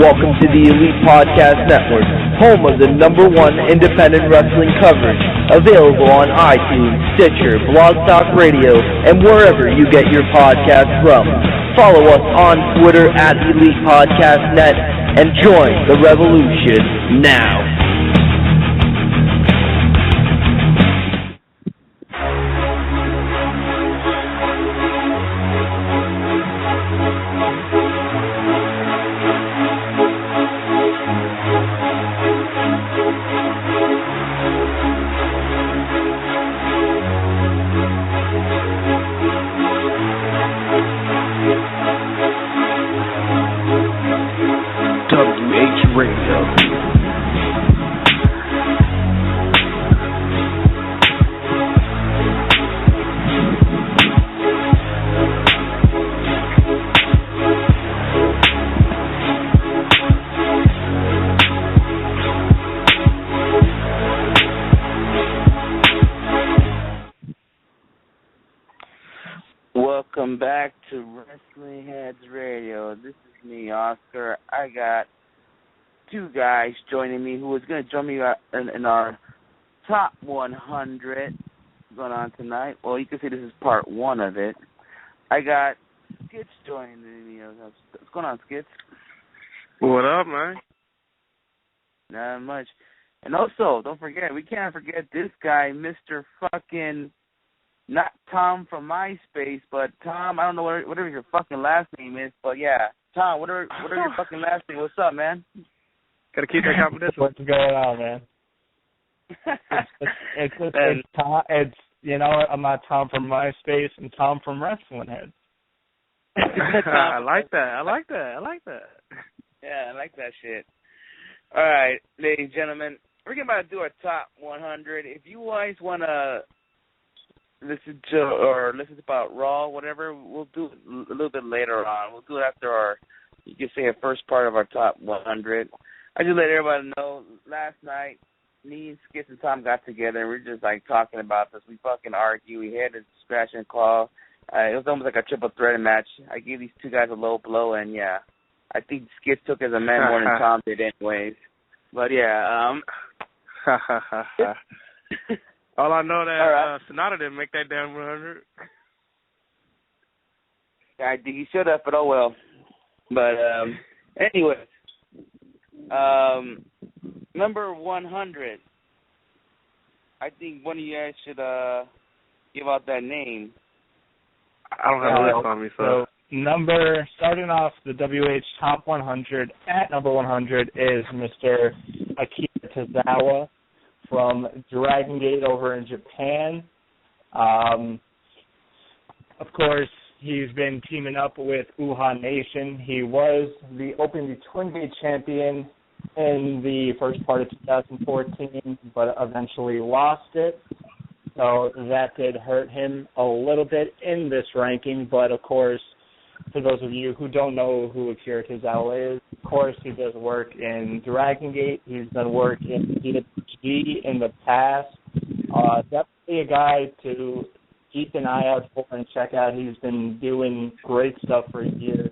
Welcome to the Elite Podcast Network, home of the #1 independent wrestling coverage, available on iTunes, Stitcher, blogtalk Radio, and wherever you get your podcasts from. Follow us on Twitter at Elite Podcast Net and join the revolution now. Welcome back to Wrestling Heads Radio. This is me, Oscar. I got two guys joining me who is going to join me in our top 100 going on tonight. Well, you can say this is part one of it. I got Skitz joining me. What's going on, Skitz? What up, man? Not much. And also, don't forget, we can't forget this guy, Mr. fucking... Not Tom from MySpace, but Tom, I don't know whatever your fucking last name is, but yeah, Tom, whatever your fucking last name. What's up, man? Gotta keep that confidential. What's going on, man? It's Tom. It's I'm not Tom from MySpace and Tom from Wrestling Heads. I like that. Yeah, I like that shit. All right, ladies and gentlemen, we're about to do our top 100. If you guys want to listen about Raw, whatever, we'll do it a little bit later on. We'll do it after you can say, a first part of our top 100. I just let everybody know, last night, me and Skitz and Tom got together, and we were just, talking about this. We fucking argued. We had a scratch and claw. It was almost like a triple threat match. I gave these two guys a low blow, and, yeah, I think Skitz took as a man more than Tom did anyways. But, yeah, all I know that Sonata didn't make that damn 100. I think he should have, but oh well. But anyway, number 100. I think one of you guys should give out that name. I don't have a list on me, so starting off the WH Top 100 at number 100 is Mr. Akira Tozawa from Dragon Gate over in Japan. Of course, he's been teaming up with Uhaa Nation. He was the Open Twin Gate champion in the first part of 2014, but eventually lost it. So that did hurt him a little bit in this ranking. But, of course, for those of you who don't know who Akira Tozawa is, of course, he does work in Dragon Gate. He's done work in PWG in the past. Definitely a guy to keep an eye out for and check out. He's been doing great stuff for years.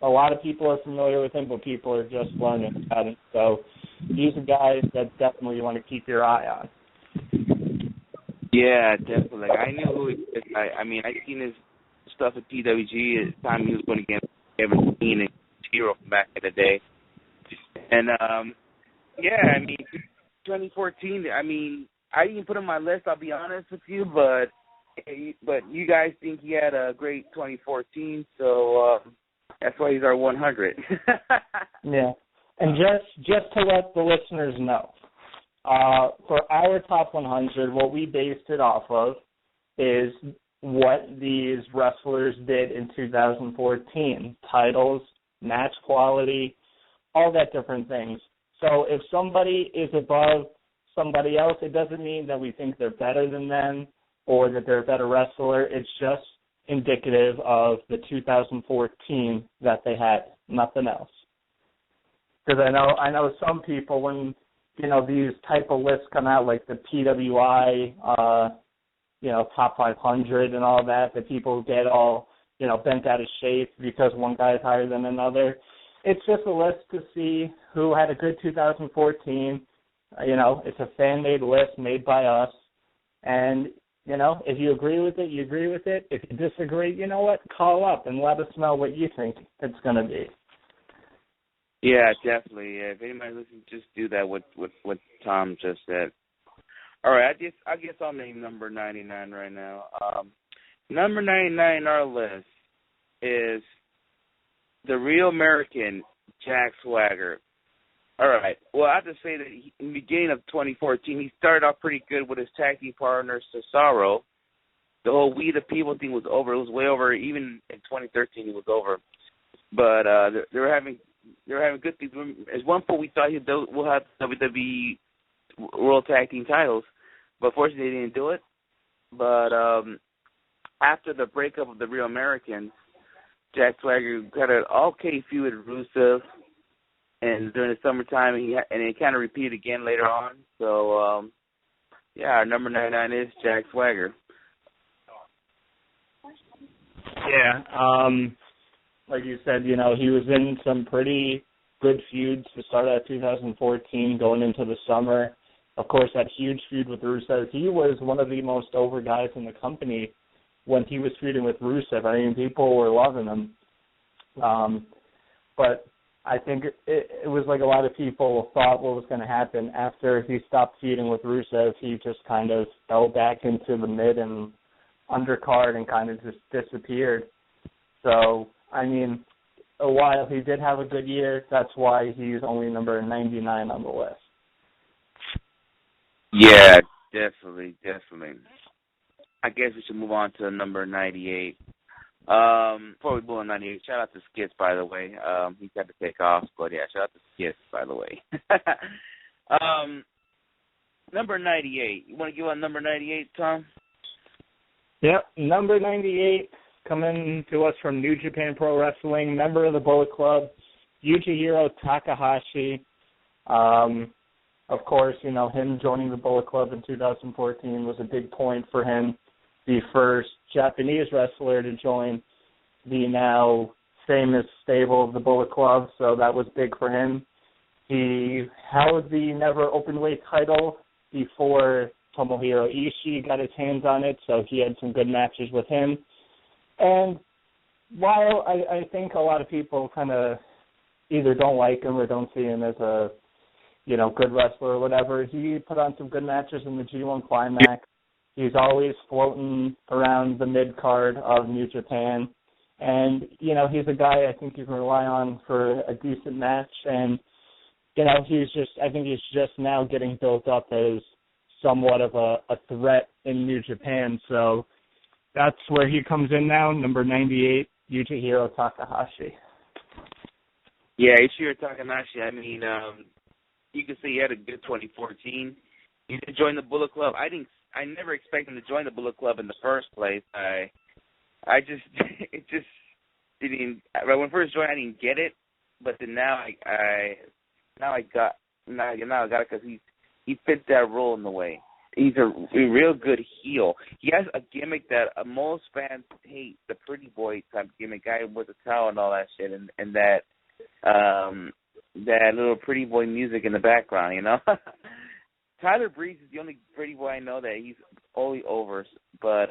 A lot of people are familiar with him, but people are just learning about him. So he's a guy that definitely you want to keep your eye on. Yeah, definitely. I knew who he is. I mean, I seen his stuff at PWG at the time he was going against Kevin Steen and Hero from back in the day. And, yeah, I mean, 2014, I mean, I didn't put him on my list, I'll be honest with you, but you guys think he had a great 2014, so that's why he's our 100. Yeah, and just to let the listeners know, for our top 100, what we based it off of is what these wrestlers did in 2014. Titles, match quality, all that different things. So if somebody is above somebody else, it doesn't mean that we think they're better than them or that they're a better wrestler. It's just indicative of the 2014 that they had, nothing else. Because I know some people, when these type of lists come out, like the PWI, top 500 and all that, that people get all, bent out of shape because one guy is higher than another. it's just a list to see who had a good 2014. It's a fan-made list made by us. And, if you agree with it, you agree with it. If you disagree, you know what? Call up and let us know what you think it's going to be. Yeah, definitely. Yeah, if anybody's listening, just do that, what Tom just said. All right, I guess I'll name number 99 right now. Number 99 on our list is the real American, Jack Swagger. All right. Well, I have to say that in the beginning of 2014, he started off pretty good with his tag team partner, Cesaro. The whole We the People thing was over. It was way over. Even in 2013, it was over. But they were having good things. At one point, we thought we'll have WWE World Tag Team titles, but fortunately, they didn't do it. But after the breakup of the Real Americans, Jack Swagger had an okay feud with Rusev, and during the summertime, and it kind of repeated again later on. So, our number 99 is Jack Swagger. Yeah, like you said, he was in some pretty good feuds to start out 2014, going into the summer. Of course, that huge feud with Rusev. He was one of the most over guys in the company when he was feuding with Rusev. I mean, people were loving him. But I think it was like a lot of people thought what was going to happen. After he stopped feuding with Rusev, he just kind of fell back into the mid and undercard and kind of just disappeared. So, I mean, while he did have a good year, that's why he's only number 99 on the list. Yeah, definitely. I guess we should move on to number 98. Before we move on 98, shout out to Skits, by the way. He's had to take off, but yeah, shout out to Skits, by the way. Number 98. You want to give out number 98, Tom? Yep, number 98, coming to us from New Japan Pro Wrestling, member of the Bullet Club, Yujihiro Takahashi. Of course, him joining the Bullet Club in 2014 was a big point for him. The first Japanese wrestler to join the now famous stable of the Bullet Club, so that was big for him. He held the Never Openweight title before Tomohiro Ishii got his hands on it, so he had some good matches with him. And while I think a lot of people kind of either don't like him or don't see him as a, good wrestler or whatever, he put on some good matches in the G1 Climax. He's always floating around the mid-card of New Japan. And, he's a guy I think you can rely on for a decent match. And, I think he's just now getting built up as somewhat of a threat in New Japan. So that's where he comes in now, number 98, Yujihiro Takahashi. Yeah, Yujihiro Takahashi, I mean, you can say he had a good 2014. He did join the Bullet Club. I never expected him to join the Bullet Club in the first place. When I first joined, I didn't get it, but then now I got it because he fits that role in the way. He's a real good heel. He has a gimmick that most fans hate, the pretty boy type gimmick, guy with the towel and all that shit, and that little pretty boy music in the background, Tyler Breeze is the only pretty boy I know that he's only over, but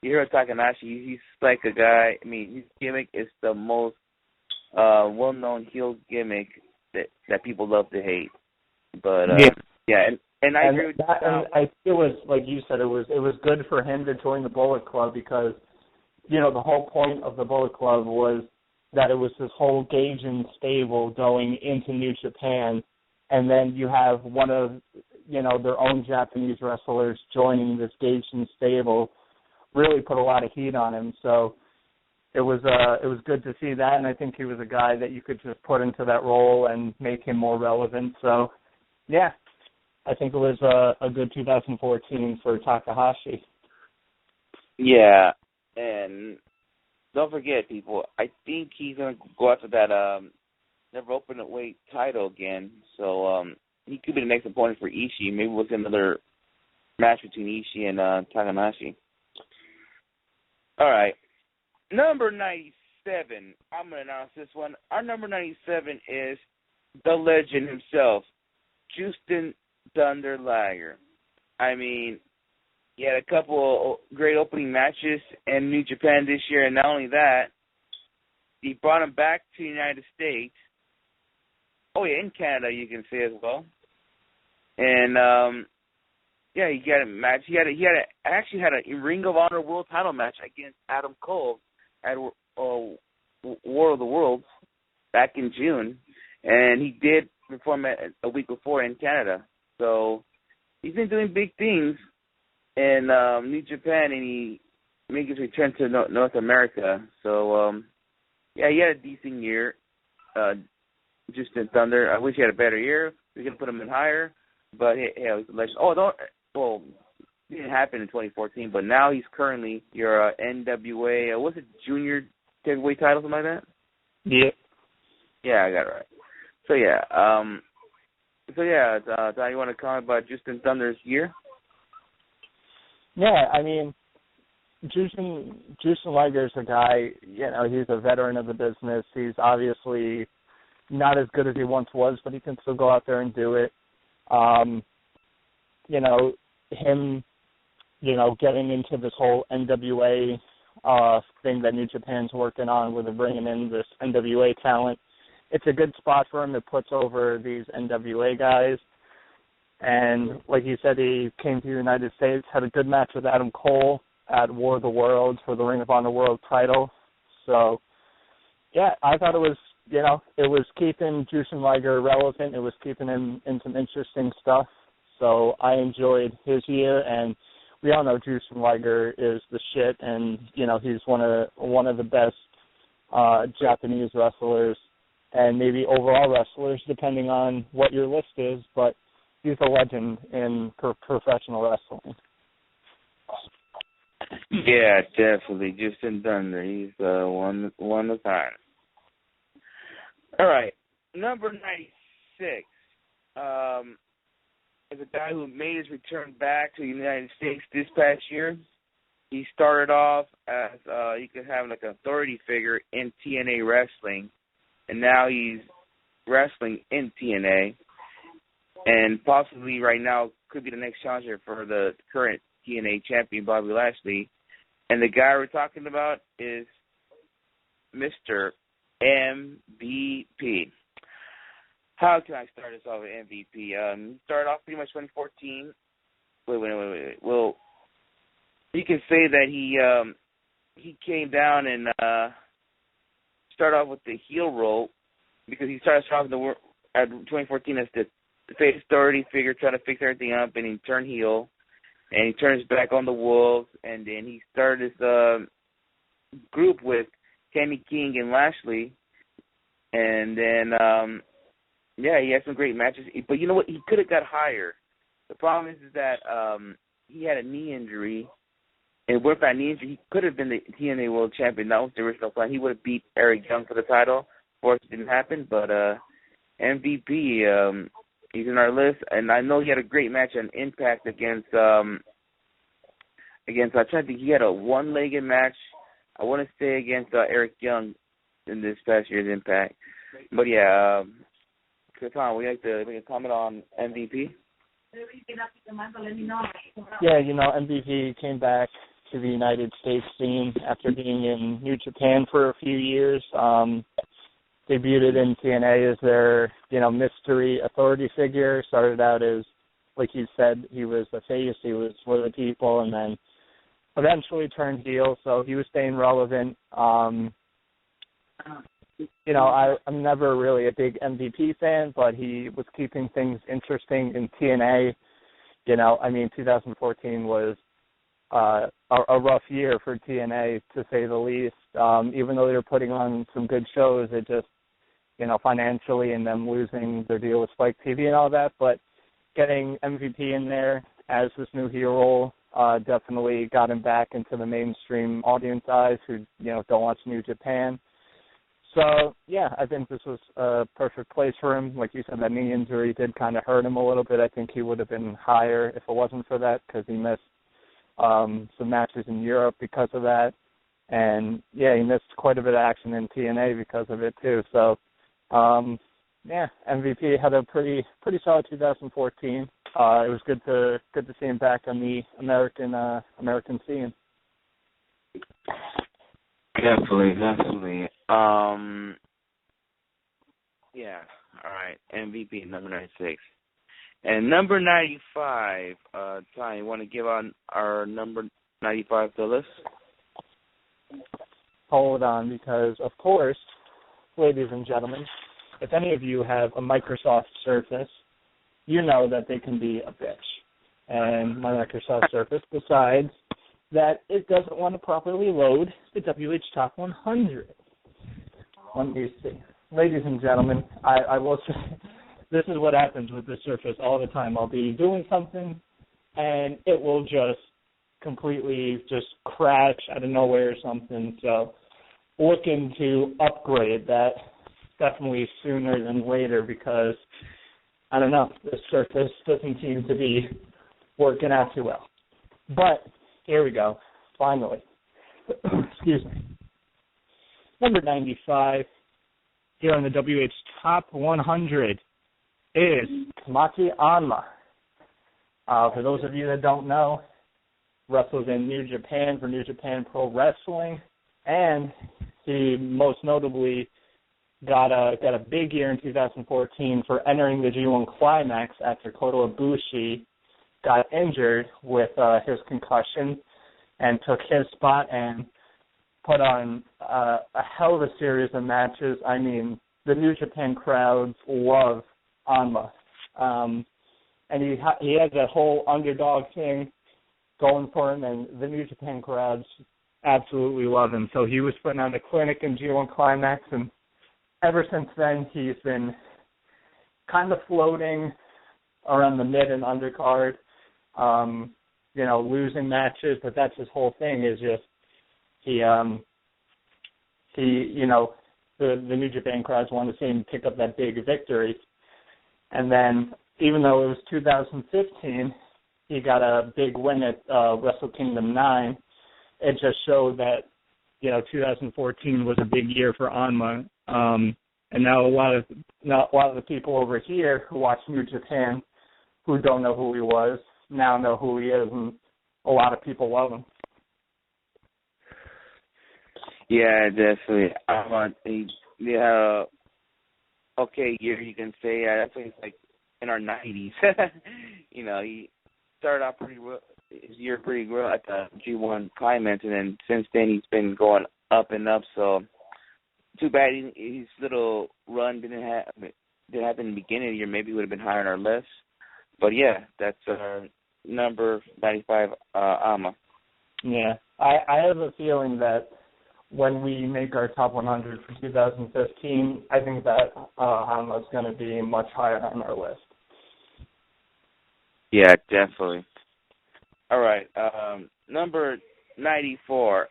Yujihiro Takahashi, he's like a guy, I mean, his gimmick is the most well-known heel gimmick that people love to hate. But, and I agree with that. And I think it was, like you said, it was good for him to join the Bullet Club because, the whole point of the Bullet Club was that it was this whole Gaijin stable going into New Japan, and then you have one of, their own Japanese wrestlers joining this Gaijin stable, really put a lot of heat on him. So it was good to see that, and I think he was a guy that you could just put into that role and make him more relevant. So, yeah, I think it was a good 2014 for Takahashi. Yeah, and don't forget, people, I think he's going to go after that Never Openweight title again. So he could be the next opponent for Ishii. Maybe we'll see another match between Ishii and Takahashi. All right. Number 97. 97, I'm going to announce this one. Our number 97 is the legend himself, Justin Thunder Liger. I mean, he had a couple great opening matches in New Japan this year, and not only that, he brought him back to the United States. Oh, yeah, in Canada, you can say as well. And, yeah, he got a match. He actually had a Ring of Honor World Title match against Adam Cole at War of the Worlds back in June, and he did perform a week before in Canada. So he's been doing big things in New Japan, and he made his return to North America. So yeah, he had a decent year. Justin Thunder. I wish he had a better year. We could put him in higher, but hey, it was a legend. It didn't happen in 2014, but now he's currently your NWA. What's it, junior heavyweight title, something like that? Yeah. Yeah, I got it right. So yeah, Don, you want to comment about Justin Thunder's year? Yeah, I mean, Justin Liger's a guy. You know, he's a veteran of the business. He's obviously not as good as he once was, but he can still go out there and do it. You know, him, you know, getting into this whole NWA thing that New Japan's working on, where they're bringing in this NWA talent. It's a good spot for him. It puts over these NWA guys. And like you said, he came to the United States, had a good match with Adam Cole at War of the Worlds for the Ring of Honor World title. So, yeah, I thought it was, you know, it was keeping Justin Liger relevant. It was keeping him in some interesting stuff. So I enjoyed his year, and we all know Justin Liger is the shit, and, you know, he's one of the best Japanese wrestlers and maybe overall wrestlers, depending on what your list is, but he's a legend in professional wrestling. Yeah, definitely. Justin Thunder. He's one of a kind. All right. Number 96 is a guy who made his return back to the United States this past year. He started off as, you could have like an authority figure in TNA wrestling, and now he's wrestling in TNA, and possibly right now could be the next challenger for the current TNA champion, Bobby Lashley. And the guy we're talking about is Mr. MVP. How can I start this off with MVP? Started off pretty much 2014. Wait. Well, you can say that he came down and started off with the heel role, because he started off at 2014 as the face authority figure, trying to fix everything up, and he turned heel, and he turned his back on the Wolves, and then he started this group with Kenny King and Lashley, and then yeah, he had some great matches. But you know what? He could have got higher. The problem is that he had a knee injury. And with that knee injury, he could have been the TNA World Champion. That was the original plan. He would have beat Eric Young for the title. Of course, it didn't happen. But MVP, he's in our list. And I know he had a great match on Impact against I'm trying to think, he had a one-legged match, I want to say, against Eric Young in this past year's Impact. But yeah, Tom, would you like to make a comment on MVP? Yeah, you know, MVP came back to the United States scene after being in New Japan for a few years. Debuted in TNA as their, you know, mystery authority figure. Started out as, like you said, he was the face, he was for the people, and then eventually turned heel, so he was staying relevant. You know, I'm never really a big MVP fan, but he was keeping things interesting in TNA. You know, I mean, 2014 was a rough year for TNA, to say the least. Even though they were putting on some good shows, it just, you know, financially, and them losing their deal with Spike TV and all that. But getting MVP in there as this new heel role definitely got him back into the mainstream audience eyes who, you know, don't watch New Japan. So, yeah, I think this was a perfect place for him. Like you said, that knee injury did kind of hurt him a little bit. I think he would have been higher if it wasn't for that, because he missed some matches in Europe because of that. And, yeah, he missed quite a bit of action in TNA because of it, too. So, MVP had a pretty solid 2014. It was good to see him back on the American scene. Definitely. Yeah. All right. MVP number 96. And number 95, Ty, you want to give on our number 95 to the list? Hold on, because, of course, ladies and gentlemen, if any of you have a Microsoft Surface, you know that they can be a bitch. And my Microsoft Surface decides that it doesn't want to properly load the WH Top 100. Let me see. Ladies and gentlemen, I will say, this is what happens with the Surface all the time. I'll be doing something, and it will just completely just crash out of nowhere or something. So looking to upgrade that definitely sooner than later, because, I don't know, the Surface doesn't seem to be working out too well. But here we go, finally. Excuse me. Number 95 here on the WH Top 100 is Tamaki Anma. For those of you that don't know, wrestles in New Japan for New Japan Pro Wrestling, and he most notably got a big year in 2014 for entering the G1 Climax after Kota Ibushi got injured with his concussion, and took his spot and put on a hell of a series of matches. I mean, the New Japan crowds love Anma. And he has that whole underdog thing going for him, and the New Japan crowds absolutely love him. So he was putting on a clinic in G1 Climax, and ever since then he's been kind of floating around the mid and undercard, losing matches, but that's his whole thing, is just the New Japan crowds want to see him pick up that big victory. And then, even though it was 2015, he got a big win at Wrestle Kingdom 9. It just showed that, 2014 was a big year for Anma. And now a lot of the people over here who watch New Japan, who don't know who he was, now know who he is, and a lot of people love him. Yeah, definitely. Okay year, you can say. That's when he's like in our 90s. He started off his year pretty well at the G1 Climax, and then since then he's been going up and up. So too bad his little run didn't happen in the beginning of the year. Maybe it would have been higher on our list. But yeah, that's number 95, Anma. Yeah, I have a feeling that when we make our top 100 for 2015, I think that Anma's going to be much higher on our list. Yeah, definitely. All right, number 94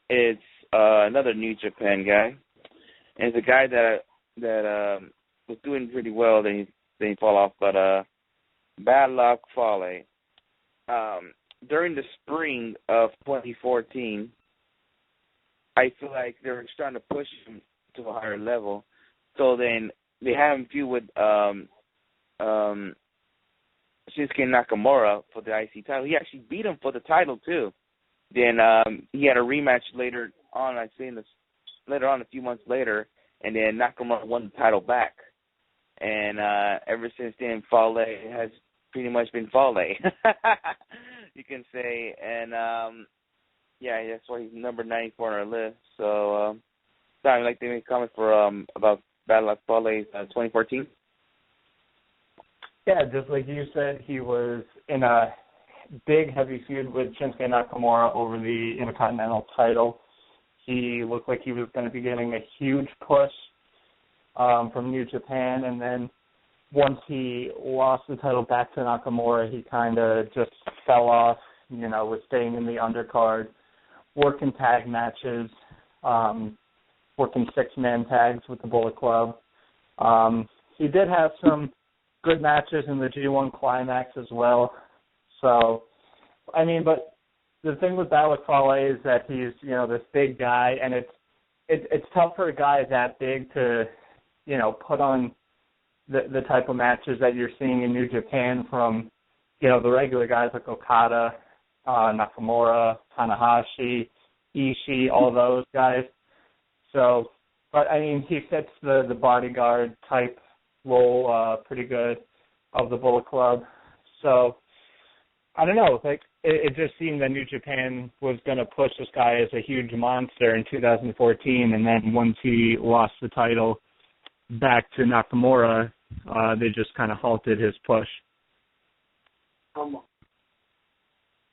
is another New Japan guy, and it's a guy that was doing pretty well. Then he fall off, but Bad Luck Fale. During the spring of 2014, I feel like they were trying to push him to a higher level. So then they had him feud with Shinsuke Nakamura for the IC title. He actually beat him for the title too. Then he had a rematch later on. A few months later, and then Nakamura won the title back. And ever since then, Fale has pretty much been Fale, you can say. And that's why he's number 94 on our list. So, I'd like to make a comment for about Bad Luck Fale's 2014. Yeah, just like you said, he was in a big, heavy feud with Shinsuke Nakamura over the Intercontinental title. He looked like he was going to be getting a huge push from New Japan, and then once he lost the title back to Nakamura, he kind of just fell off, was staying in the undercard, working tag matches, working six-man tags with the Bullet Club. He did have some good matches in the G1 Climax as well. So, but the thing with Alec Fale is that he's, this big guy, and it's tough for a guy that big to, put on the type of matches that you're seeing in New Japan from, the regular guys like Okada, Nakamura, Tanahashi, Ishii, all those guys. So, but I mean, he fits the bodyguard type role pretty good of the Bullet Club. So, I don't know, it just seemed that New Japan was going to push this guy as a huge monster in 2014, and then once he lost the title back to Nakamura, they just kind of halted his push.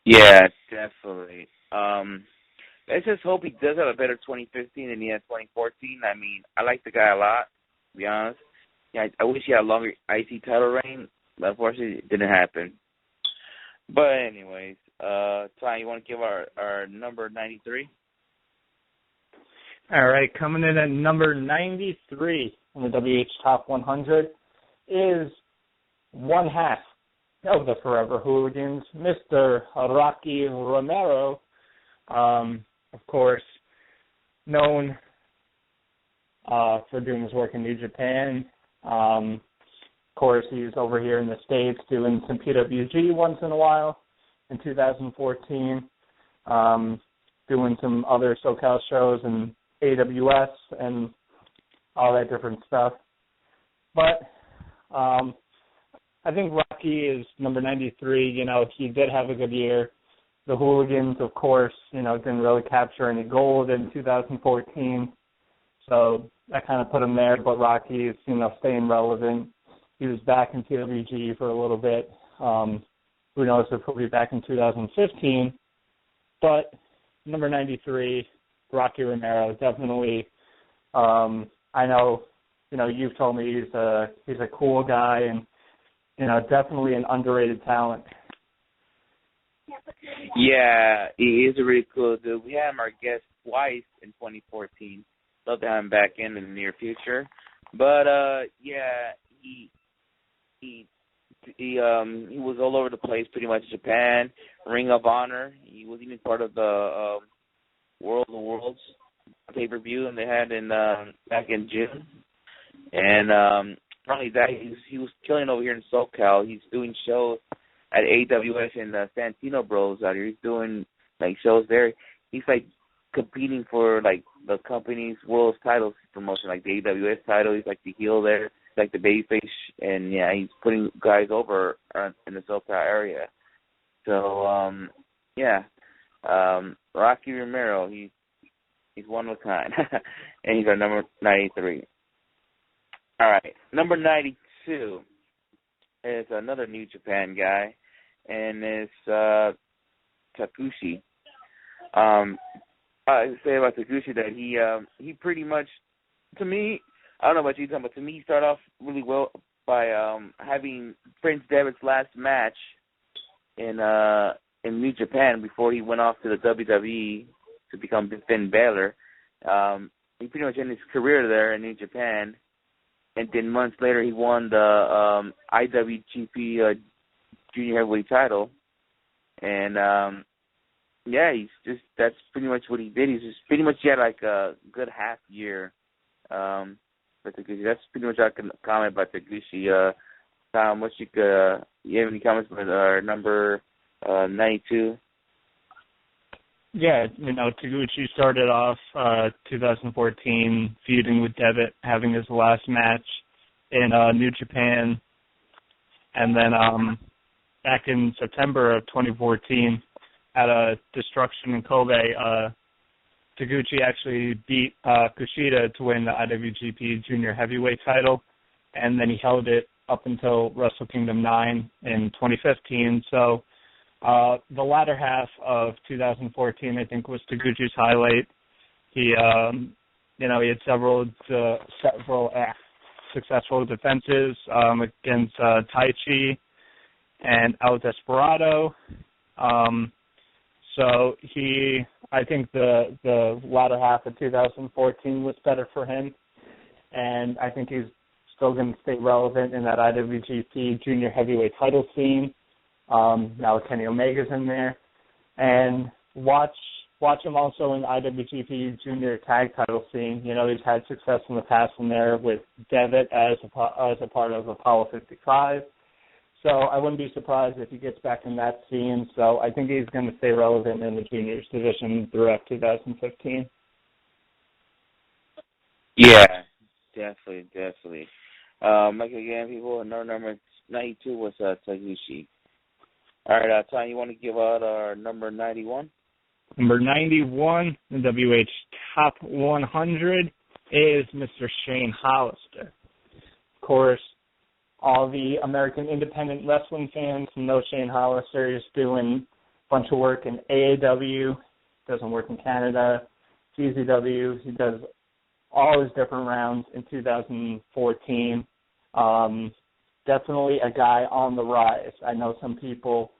Yeah, definitely. Let's just hope he does have a better 2015 than he had 2014. I mean, I like the guy a lot, to be honest. Yeah, I wish he had a longer IC title reign, but unfortunately it didn't happen. But anyways, Ty, you want to give our number 93? All right, coming in at number 93 on the WH Top 100 is one half of the Forever Hooligans, Mr. Rocky Romero, of course, known for doing his work in New Japan. Of course, he's over here in the States doing some PWG once in a while in 2014, doing some other SoCal shows and AWS and all that different stuff. But I think Rocky is number 93. He did have a good year. The Hooligans, of course, didn't really capture any gold in 2014. So that kind of put him there. But Rocky is, staying relevant. He was back in PWG for a little bit. Who knows if he'll be back in 2015. But number 93, Rocky Romero, definitely. I know, you've told me he's a cool guy and, definitely an underrated talent. Yeah, he is a really cool dude. We had him our guest twice in 2014. Love to have him back in the near future. But yeah, he was all over the place, pretty much. Japan, Ring of Honor. He was even part of the World of Worlds pay-per-view, and they had back in June. And not only that, he was killing over here in SoCal. He's doing shows at AWS and Santino Bros out here. He's doing shows there. He's competing for the company's world's titles promotion, like the AWS title. He's the heel there, the babyface, and yeah, he's putting guys over in the SoCal area. So yeah, Rocky Romero, he's one of a kind, and he's our number 93. All right, number 92 is another New Japan guy, and it's Takushi. I say about Takushi that he pretty much, to me, I don't know about you, Tom, but to me, he started off really well by having Prince Devitt's last match in New Japan before he went off to the WWE to become Finn Balor. He pretty much ended his career there in New Japan, and then months later he won the IWGP Junior Heavyweight title, and yeah, that's pretty much what he did. He's just pretty much he had a good half year. For Taguchi. That's pretty much I can comment about Taguchi. Tom, you have any comments about our number 92? Yeah, Taguchi started off 2014 feuding with Devitt, having his last match in New Japan, and then back in September of 2014 at a Destruction in Kobe, Taguchi actually beat Kushida to win the IWGP Junior Heavyweight title, and then he held it up until Wrestle Kingdom 9 in 2015. So the latter half of 2014, I think, was Taguchi's highlight. He, he had several successful defenses against Taichi and El Desperado. So I think the latter half of 2014 was better for him, and I think he's still going to stay relevant in that IWGP Junior Heavyweight title scene. Now Kenny Omega's in there, and watch him also in the IWGP Junior Tag Title scene. You know, he's had success in the past in there with Devitt as a part of Apollo 55. So I wouldn't be surprised if he gets back in that scene. So I think he's going to stay relevant in the juniors division throughout 2015. Yeah, definitely. Like again, people, number 92 was Taguchi. All right, Tom, you want to give out our number 91? Number 91, the WH Top 100, is Mr. Shane Hollister. Of course, all the American independent wrestling fans know Shane Hollister is doing a bunch of work in AAW, doesn't work in Canada, CZW. He does all his different rounds in 2014. Definitely a guy on the rise. I know some people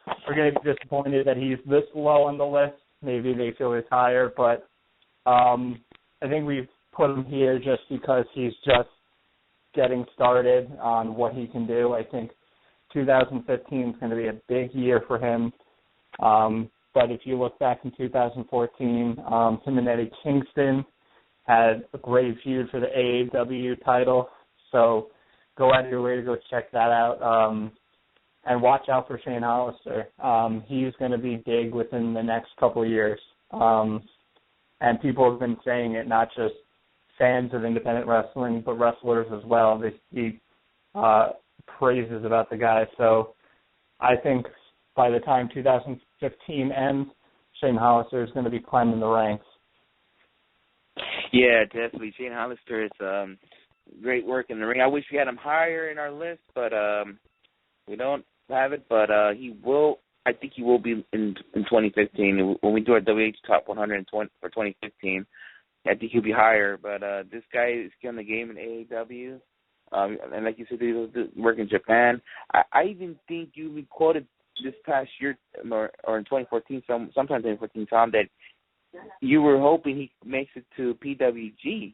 are going to be disappointed that he's this low on the list. Maybe they feel he's higher, but I think we've put him here just because he's just getting started on what he can do. I think 2015 is going to be a big year for him. But if you look back in 2014, him and Eddie Kingston had a great feud for the AAW title. So go out of your way to go check that out. And watch out for Shane Hollister. He's going to be big within the next couple of years. And people have been saying it, not just fans of independent wrestling, but wrestlers as well. They speak praises about the guy. So I think by the time 2015 ends, Shane Hollister is going to be climbing the ranks. Yeah, definitely. Shane Hollister is great work in the ring. I wish we had him higher in our list, but we don't have it. But he will. I think he will be in 2015 when we do our WH Top 100 for 2015. I think he'll be higher. But this guy is killing the game in AAW. And like you said, he'll work in Japan. I even think you quoted this past year or in 2014, sometime in 2014, Tom, that you were hoping he makes it to PWG,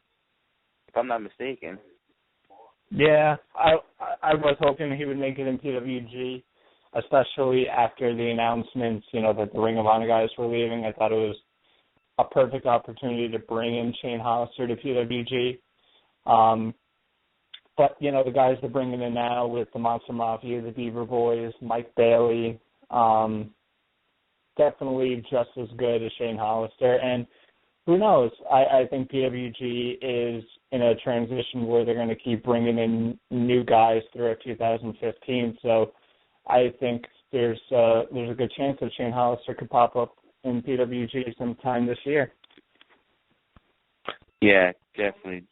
if I'm not mistaken. Yeah, I was hoping he would make it in PWG, especially after the announcements, that the Ring of Honor guys were leaving. I thought it was a perfect opportunity to bring in Shane Hollister to PWG. But, the guys they're bringing in now with the Monster Mafia, the Beaver Boys, Mike Bailey, definitely just as good as Shane Hollister. And who knows? I think PWG is in a transition where they're going to keep bringing in new guys throughout 2015. So I think there's a good chance that Shane Hollister could pop up in PWG sometime this year. Yeah, definitely.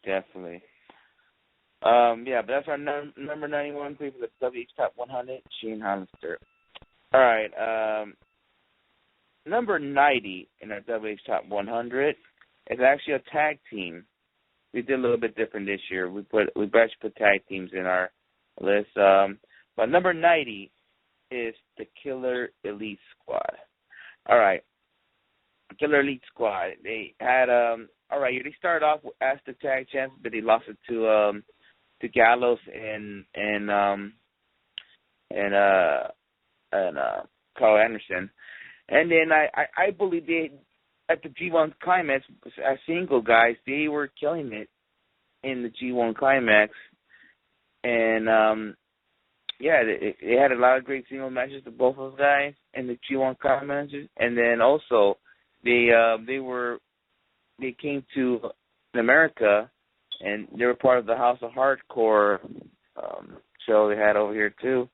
But that's our number 91 for the WH Top 100, Shane Hollister. All right, number 90 in our WH Top 100 is actually a tag team. We did a little bit different this year. We actually put tag teams in our list. But number 90 is the Killer Elite Squad. All right, Killer Elite Squad. They had they started off as the tag champs, but they lost it to Gallows and Carl Anderson. And then I believe they, at the G1 Climax, as single guys, they were killing it in the G1 Climax. And, they had a lot of great single matches to both those guys in the G1 Climax. And then also, they came to America, and they were part of the House of Hardcore show they had over here, too.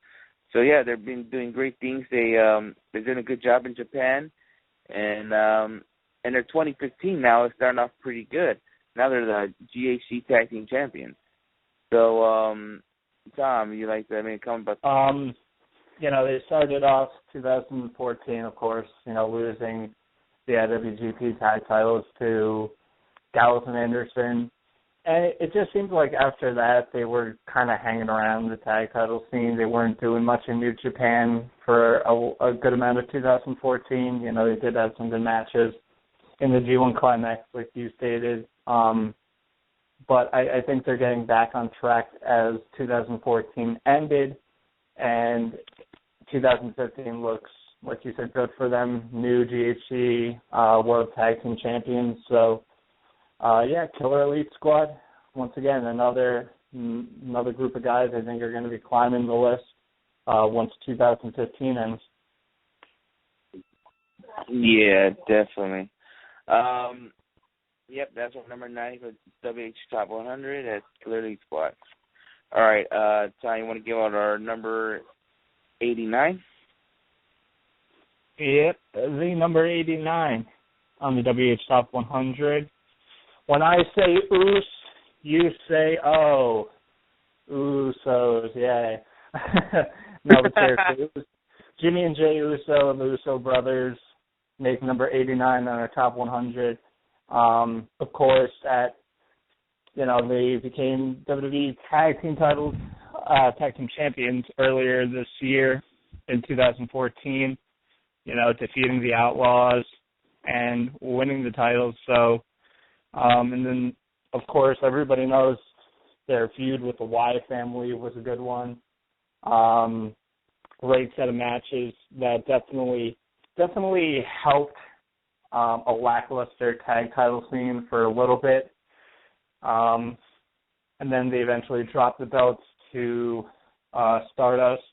So, yeah, they've been doing great things. They're doing a good job in Japan. And their 2015 now is starting off pretty good. Now they're the GHC Tag Team Champions. So, Tom, you like to comment about they started off 2014, of course, losing the IWGP tag titles to Gallows and Anderson. And it just seemed like after that they were kind of hanging around the tag title scene. They weren't doing much in New Japan for a good amount of 2014. They did have some good matches in the G1 Climax, like you stated. But I think they're getting back on track as 2014 ended, and 2015 looks like you said, good for them. New GHC World Tag Team Champions. So, Killer Elite Squad. Once again, another group of guys I think are going to be climbing the list once 2015 ends. Yeah, definitely. Yep, that's our number 90 for WH Top 100. That's Killer Elite Squad. All right, Ty, you want to give out our number 89? Yep, the number 89 on the WH Top 100. When I say Oos, you say oh. Usos, yeah. No, but seriously, Jimmy and Jay Uso and the Uso brothers make number 89 on our Top 100. Of course, they became WWE Tag Team Champions earlier this year in 2014. Defeating the Outlaws and winning the titles. So, and then of course everybody knows their feud with the Wyatt family was a good one. Great set of matches that definitely helped a lackluster tag title scene for a little bit. And then they eventually dropped the belts to Stardust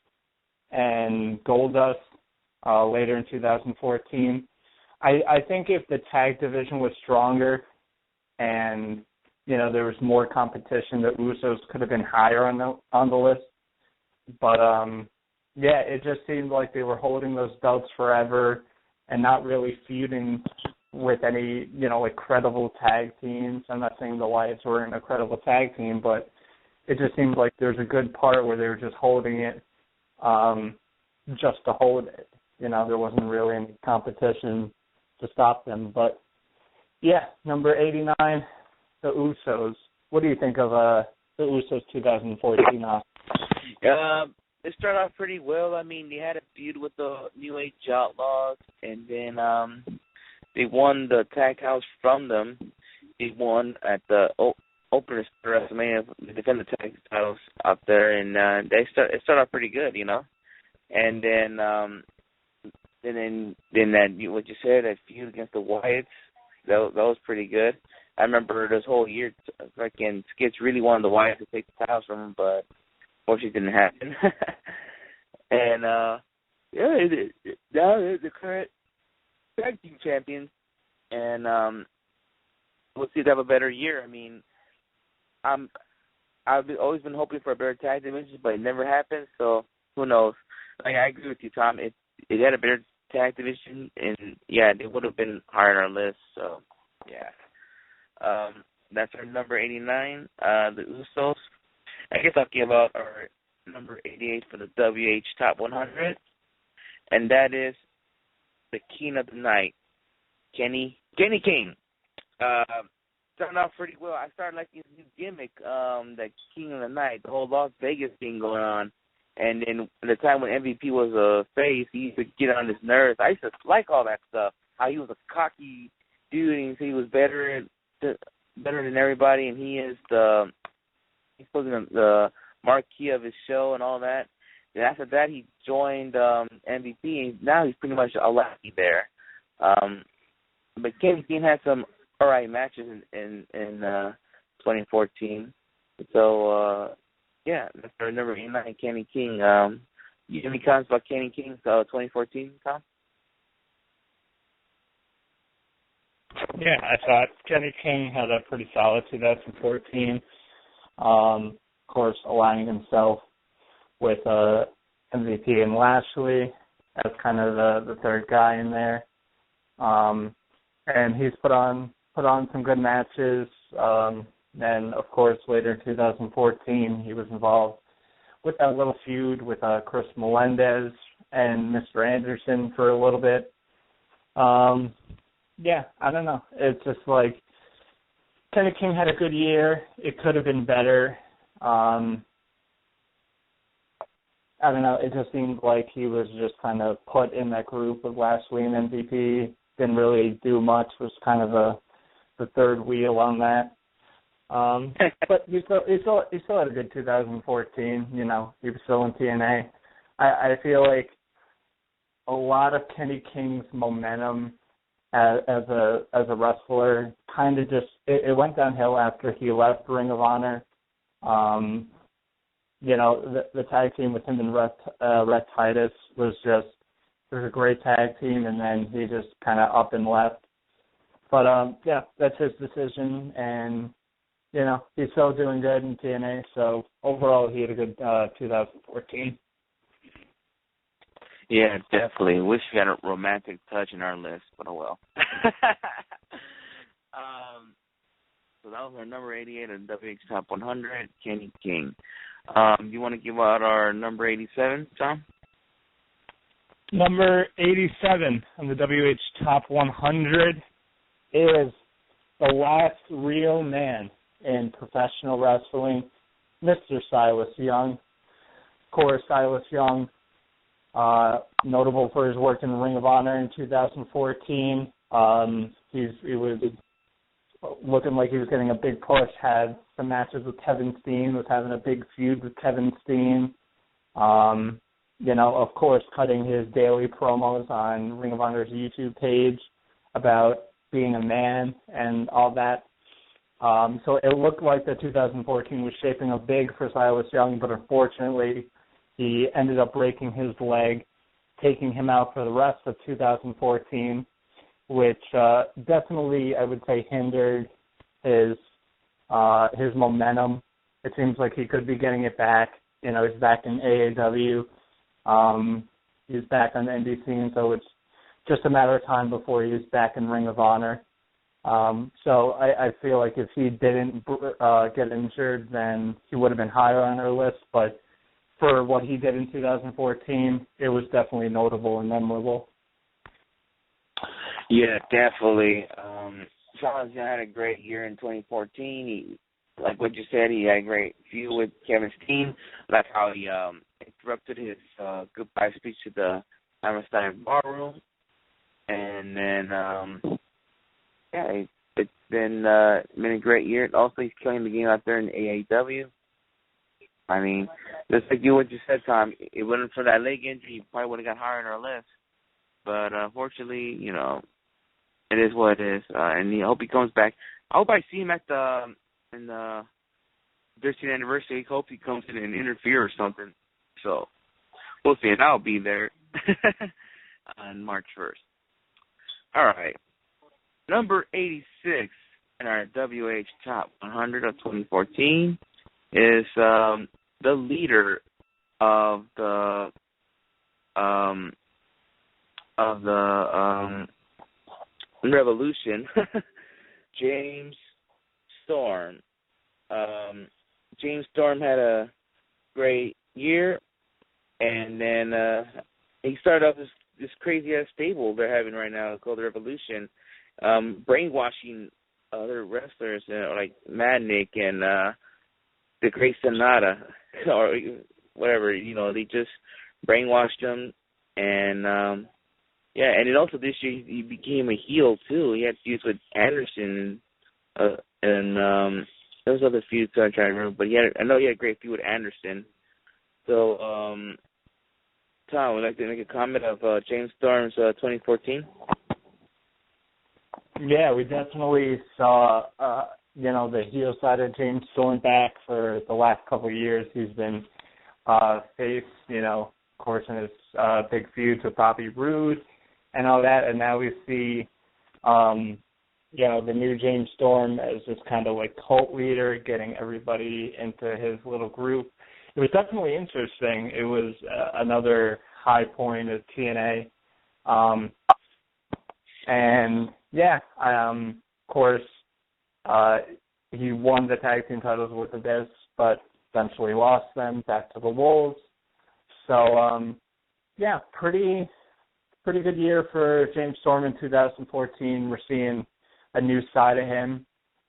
and Goldust later in 2014. I think if the tag division was stronger and there was more competition, the Usos could have been higher on the list. But it just seemed like they were holding those belts forever and not really feuding with any credible tag teams. I'm not saying the Wyatts were an incredible tag team, but it just seemed like there's a good part where they were just holding it just to hold it. There wasn't really any competition to stop them. But, number 89, the Usos. What do you think of the Usos 2014? They started off pretty well. I mean, they had a feud with the New Age Outlaws, and then they won the tag house from them. They won at the opener for WrestleMania. They defended the tag titles out there, and it started off pretty good, And then that what you said, that feud against the Wyatts, that was pretty good. I remember this whole year, fucking Skits really wanted the Wyatts to take the titles from him, but unfortunately it didn't happen. And now they're the current tag team champions, and we'll see if they have a better year. I mean, I've always been hoping for a better tag division, but it never happened. So who knows? Like, I agree with you, Tom. If it had a better tag division, and they would have been higher on our list. So that's our number 89, the Usos. I guess I'll give out our number 88 for the WH Top 100, and that is the King of the Night, Kenny King. Started off pretty well. I started liking his new gimmick, that King of the Night, the whole Las Vegas thing going on. And then at the time when MVP was a face, he used to get on his nerves. I used to like all that stuff. How he was a cocky dude, and he was better than everybody, and he's supposed to be the marquee of his show and all that. And after that, he joined MVP, and now he's pretty much a lefty there. But Kenny King had some all right matches in 2014. So, that's our number 89, Kenny King. You have any comments about Kenny King 2014, Tom? Yeah, I thought Kenny King had a pretty solid 2014. Of course, aligning himself with MVP and Lashley as kind of the third guy in there. And he's put on some good matches. And, of course, later in 2014, he was involved with that little feud with Chris Melendez and Mr. Anderson for a little bit. I don't know. It's just like Kenny King had a good year. It could have been better. I don't know. It just seemed like he was just kind of put in that group with Lashley and MVP. Didn't really do much. Was kind of the third wheel on that. But he still had a good 2014. He was still in TNA. I feel like a lot of Kenny King's momentum as a wrestler kind of just it went downhill after he left Ring of Honor. The tag team with him and Rhett Titus was a great tag team, and then he just kind of up and left. But that's his decision, and he's still doing good in TNA. So overall, he had a good 2014. Yeah, definitely. Wish we had a romantic touch in our list, but oh well. So that was our number 88 on WH Top 100, Kenny King. You want to give out our number 87, Tom? Number 87 on the WH Top 100 is the last real man in professional wrestling, Mr. Silas Young. Of course, Silas Young, notable for his work in the Ring of Honor in 2014. He was looking like he was getting a big push, had some matches with Kevin Steen, was having a big feud with Kevin Steen. Of course, cutting his daily promos on Ring of Honor's YouTube page about being a man and all that. So it looked like the 2014 was shaping up big for Silas Young, but unfortunately, he ended up breaking his leg, taking him out for the rest of 2014, which definitely, I would say, hindered his momentum. It seems like he could be getting it back. He's back in AAW. He's back on the indie scene, so it's just a matter of time before he's back in Ring of Honor. So I feel like if he didn't get injured, then he would have been higher on our list. But for what he did in 2014, it was definitely notable and memorable. Yeah, definitely. Silas Young had a great year in 2014. He, like what you said, he had a great feud with Kevin Steen. That's how he interrupted his goodbye speech to the Hammerstein Ballroom. And then, it's been a great year. Also, he's killing the game out there in AAW. I mean, just like what you said, Tom, it wasn't for that leg injury, he probably would have got higher on our list. But unfortunately, it is what it is. And I hope he comes back. I hope I see him at in the 13th anniversary. I hope he comes in and interfere or something. So we'll see. And I'll be there on March 1st. All right. Number 86 in our WH Top 100 of 2014 is the leader of the Revolution, James Storm. James Storm had a great year, and then he started off this crazy ass stable they're having right now called the Revolution, brainwashing other wrestlers like Mad Nick and the Great Sonata or whatever. They just brainwashed him, and and then also this year he became a heel too. He had feuds with Anderson and there was other feuds I'm trying to remember, but I know he had a great feud with Anderson. So, Tom, would you like to make a comment of James Storm's 2014? Yeah, we definitely saw, the heel side of James Storm back for the last couple of years. He's been face, of course, in his big feuds with Bobby Roode and all that, and now we see, the new James Storm as this kind of like cult leader, getting everybody into his little group. It was definitely interesting. It was another high point of TNA. Of course, he won the tag team titles with the Biz, but eventually lost them back to the Wolves. So, pretty good year for James Storm in 2014. We're seeing a new side of him.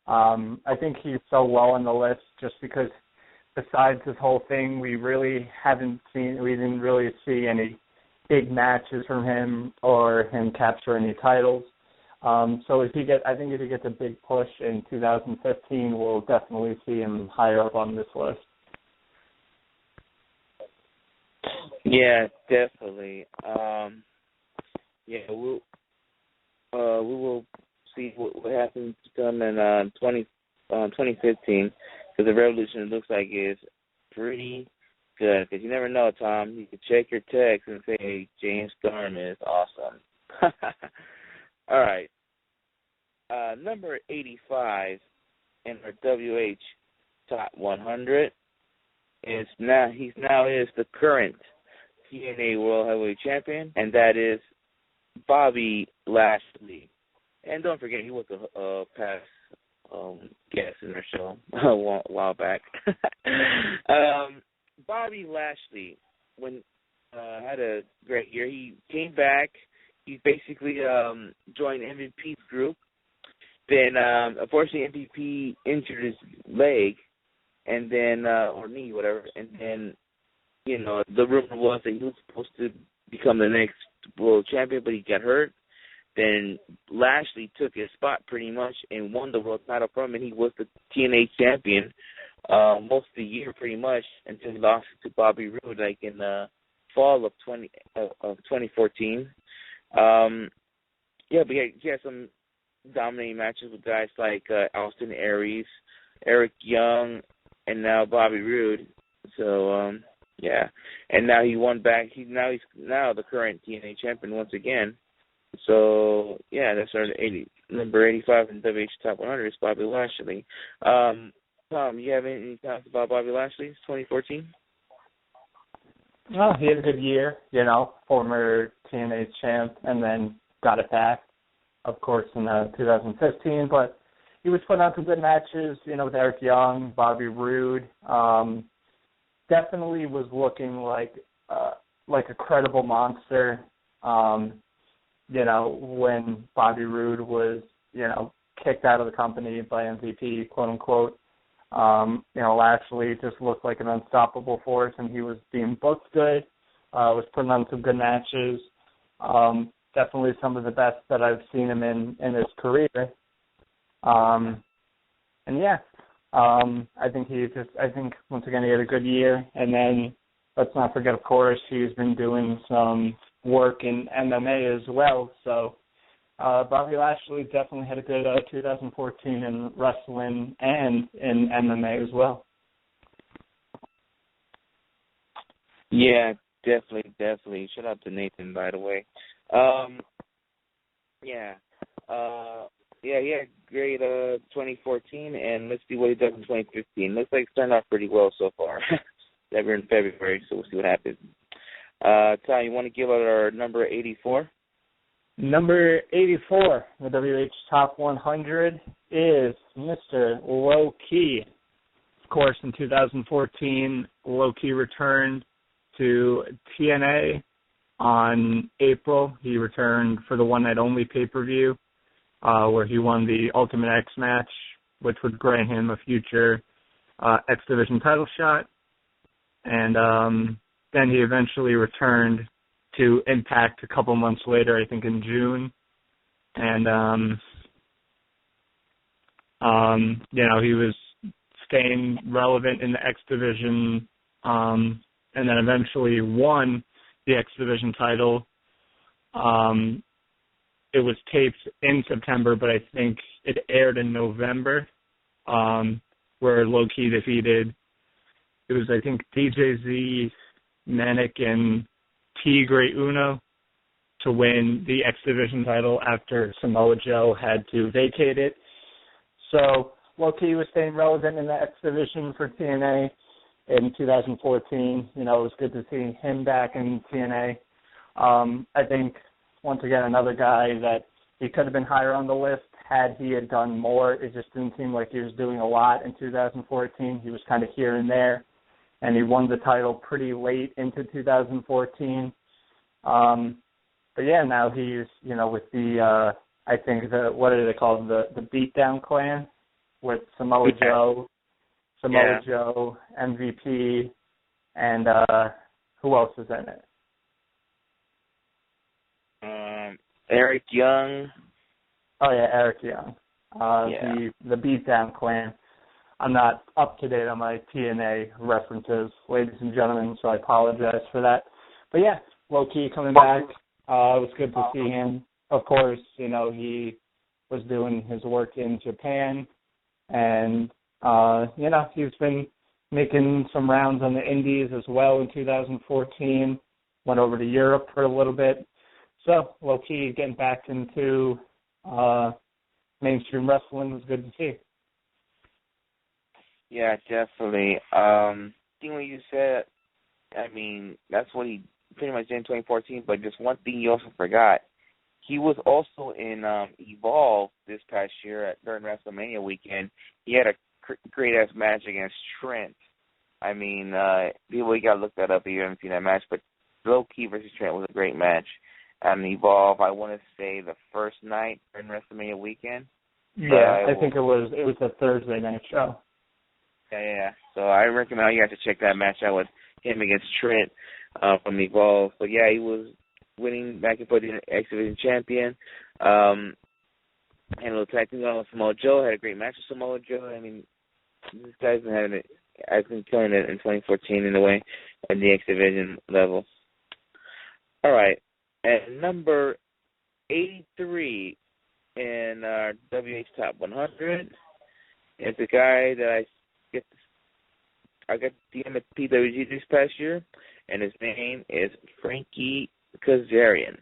I think he's so low on the list just because besides this whole thing, we didn't really see any big matches from him or him capture any titles. So if he gets a big push in 2015, we'll definitely see him higher up on this list. Yeah, definitely. yeah, we will see what happens to them in 2015, because the Revolution looks like it's pretty good. Because you never know, Tom. You can check your text and say, "Hey, James Storm is awesome." All right. Number 85 in our WH Top 100 is he's the current TNA World Heavyweight Champion, and that is Bobby Lashley. And don't forget, he was a past guest in our show a while back. Bobby Lashley, had a great year. He came back. He basically joined MVP's group. Then, unfortunately, MVP injured his leg, and then or knee, whatever. And then, the rumor was that he was supposed to become the next world champion, but he got hurt. Then Lashley took his spot pretty much and won the world title from him, and he was the TNA champion most of the year pretty much until he lost to Bobby Roode, like in the fall of 2014. But he had some dominating matches with guys like Austin Aries, Eric Young, and now Bobby Roode. So and now he won back. He's now the current TNA champion once again. So that's our number 85 in WH Top 100 is Bobby Lashley. Tom, you have any thoughts about Bobby Lashley 2014? Well, he had a good year, former TNA champ, and then got attacked, of course, in 2015. But he was putting on some good matches, with Eric Young, Bobby Roode. Definitely was looking like a credible monster. When Bobby Roode was, kicked out of the company by MVP, quote unquote. Lashley just looked like an unstoppable force, and he was being booked good, was putting on some good matches. Definitely some of the best that I've seen him in his career. I think once again he had a good year. And then let's not forget, of course, he's been doing some work in MMA as well. So Bobby Lashley definitely had a good 2014 in wrestling and in MMA as well. Yeah, definitely. Shout out to Nathan, by the way. He had great 2014, and let's see what he does in 2015. Looks like it's turned out pretty well so far. We're in February, so we'll see what happens. Ty, you want to give out our number 84? Number 84, the WH Top 100, is Mr. Low Ki. Of course, in 2014, Low Ki returned to TNA on April. He returned for the one night only pay-per-view, where he won the Ultimate X match, which would grant him a future X Division title shot. And then he eventually returned to Impact a couple months later, I think in June. And, he was staying relevant in the X Division, and then eventually won the X Division title. It was taped in September, but I think it aired in November, where Low Ki defeated, it was, I think, DJZ, Manic, and Tigre Uno to win the X Division title after Samoa Joe had to vacate it. So Low Ki was staying relevant in the X Division for TNA in 2014. It was good to see him back in TNA. I think, once again, another guy that he could have been higher on the list had he had done more. It just didn't seem like he was doing a lot in 2014. He was kind of here and there, and he won the title pretty late into 2014. Now he's, with the, I think, what do they call them, the Beatdown Clan, with Samoa Joe, MVP, and who else is in it? Eric Young. Oh, yeah, Eric Young. The Beatdown Clan. I'm not up to date on my TNA references, ladies and gentlemen, so I apologize for that. But yeah, Low Ki coming back It was good to see him. Of course, you know, he was doing his work in Japan, and, you know, he's been making some rounds on the Indies as well in 2014, went over to Europe for a little bit. So, low-key, getting back into mainstream wrestling was good to see. Yeah, definitely. I think what you said, I mean, that's what he pretty much did in 2014, but just one thing you also forgot. He was also in Evolve this past year during WrestleMania weekend. He had a great-ass match against Trent. I mean, people, you got to look that up if you haven't seen that match, but Low-Key versus Trent was a great match. Evolve, I want to say the first night during WrestleMania weekend. Yeah, I think it was a Thursday night show. Yeah. So I recommend you guys to check that match out with him against Trent from Evolve. So yeah, he was winning back and forth the X Division champion. And a little tag team with Samoa Joe. Had a great match with Samoa Joe. I mean, this guy's been killing it in 2014 in a way at the X Division level. All right, at number 83 in our WH Top 100 is a guy that I got to see him at PWG this past year, and his name is Frankie Kazarian.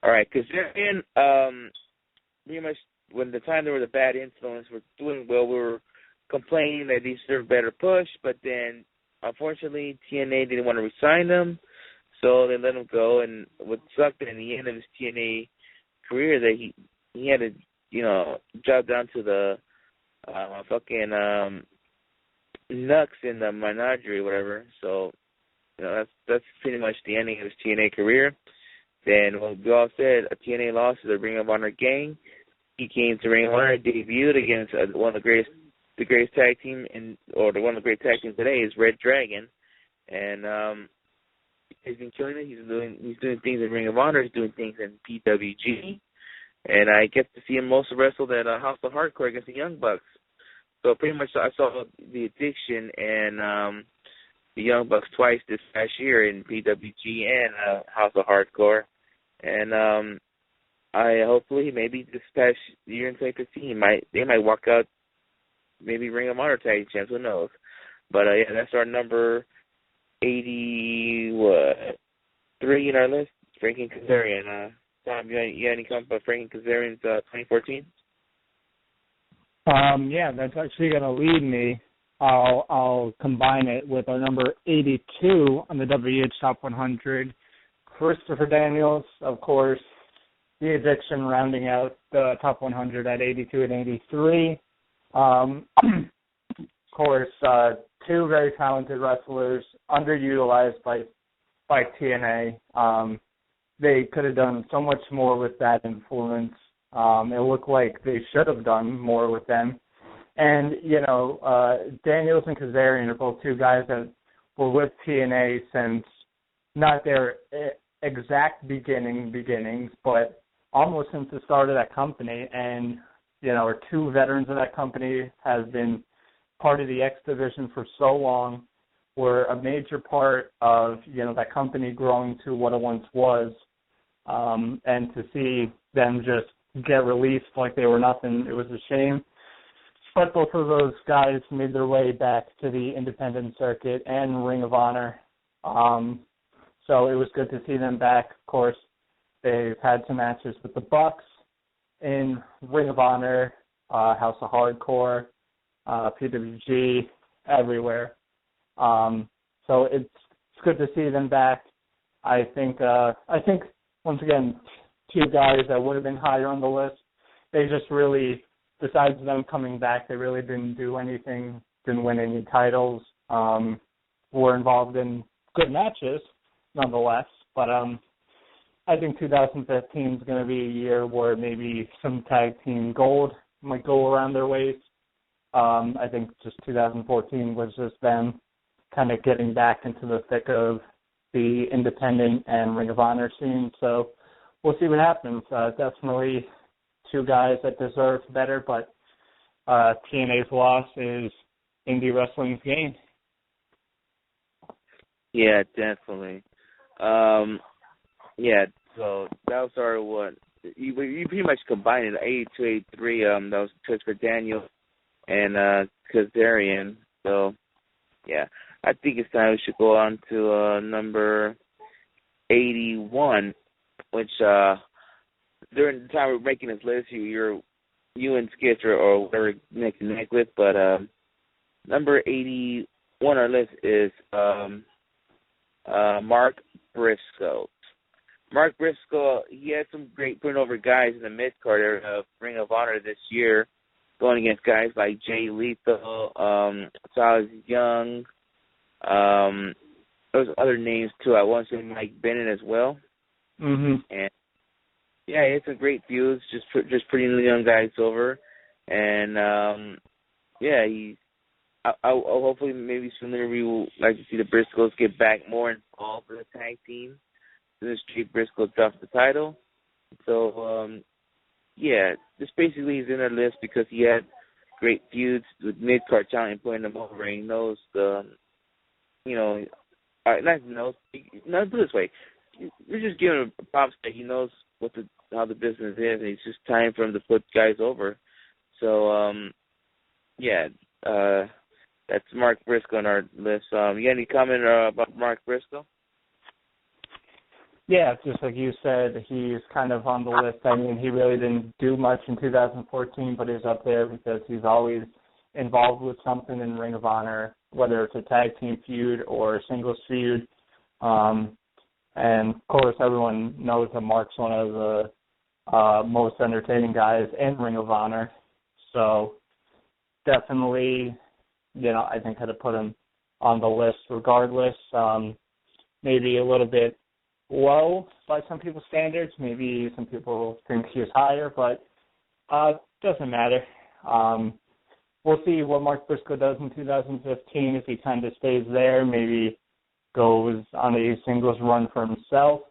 All right, Kazarian, pretty much when the time there was a bad influence, we're doing well. We were complaining that he deserved a better push, but then unfortunately TNA didn't want to re-sign him, so they let him go. And what sucked in the end of his TNA career that he had to, you know, drop down to the fucking Nux in the menagerie or whatever. So, you know, that's pretty much the ending of his TNA career. Then, what we all said, a TNA loss to the Ring of Honor gang. He came to Ring of Honor, debuted against one of the greatest tag team one of the great tag teams today is Red Dragon, and he's been killing it. He's doing things in Ring of Honor. He's doing things in PWG, and I get to see him also wrestle at House of Hardcore against the Young Bucks. So pretty much I saw the Addiction and the Young Bucks twice this past year in PWG and House of Hardcore. And I hopefully maybe this past year in 2015 they might walk out maybe Ring of Honor tag champs, who knows. But yeah, that's our number 3 in our list, Frankie Kazarian. Tom, you got any comments about Frankie Kazarian's 2014? Yeah, that's actually going to lead me. I'll combine it with our number 82 on the WH Top 100, Christopher Daniels, of course, the Addiction rounding out the Top 100 at 82 and 83. Of course, two very talented wrestlers, underutilized by TNA. They could have done so much more with that influence. It looked like they should have done more with them. And, you know, Daniels and Kazarian are both two guys that were with TNA since not their exact beginnings, but almost since the start of that company. And, you know, are two veterans of that company, have been part of the X Division for so long, were a major part of, you know, that company growing to what it once was. And to see them just get released like they were nothing, it was a shame. But both of those guys made their way back to the independent circuit and Ring of Honor. So it was good to see them back. Of course, they've had some matches with the Bucks in Ring of Honor, House of Hardcore, PWG, everywhere. So it's good to see them back. I think once again, two guys that would have been higher on the list, they just really, besides them coming back, they really didn't do anything, didn't win any titles, were involved in good matches nonetheless. But I think 2015 is going to be a year where maybe some tag team gold might go around their waist. I think just 2014 was just them kind of getting back into the thick of the independent and Ring of Honor scene. So we'll see what happens. Definitely two guys that deserve better, but TNA's loss is indie wrestling's gain. Yeah, definitely. Yeah, so that was our what? You pretty much combined it, 82, 83. That was Christopher Daniel and Kazarian. So, yeah, I think it's time we should go on to number 81, which during the time we're making this list, you and Skitch or whatever you connect with, but number 81 on our list is Mark Briscoe. Mark Briscoe, he had some great turnover guys in the mid-card of Ring of Honor this year, going against guys like Jay Lethal, Charles Young. There's other names, too. I want to say Mike Bennett as well. Mm-hmm. And, yeah, he had some great feuds, just putting the young guys over. And, yeah, I'll hopefully maybe sooner we will like to see the Briscoes get back more involved in the tag team. This Jay Briscoe dropped the title. So, yeah, this basically is in our list because he had great feuds with mid-card talent and putting them over. He knows put it this way. We're just giving him props that he knows how the business is, and it's just time for him to put guys over. So, yeah, that's Mark Briscoe on our list. You got any comment about Mark Briscoe? Yeah, just like you said, he's kind of on the list. I mean, he really didn't do much in 2014, but he's up there because he's always involved with something in Ring of Honor, whether it's a tag team feud or a singles feud. And, of course, everyone knows that Mark's one of the most entertaining guys in Ring of Honor. So definitely, I think I'd have put him on the list regardless. Maybe a little bit low by some people's standards. Maybe some people think he was higher, but doesn't matter. We'll see what Mark Briscoe does in 2015 if he kind of stays there, maybe goes on a singles run for himself.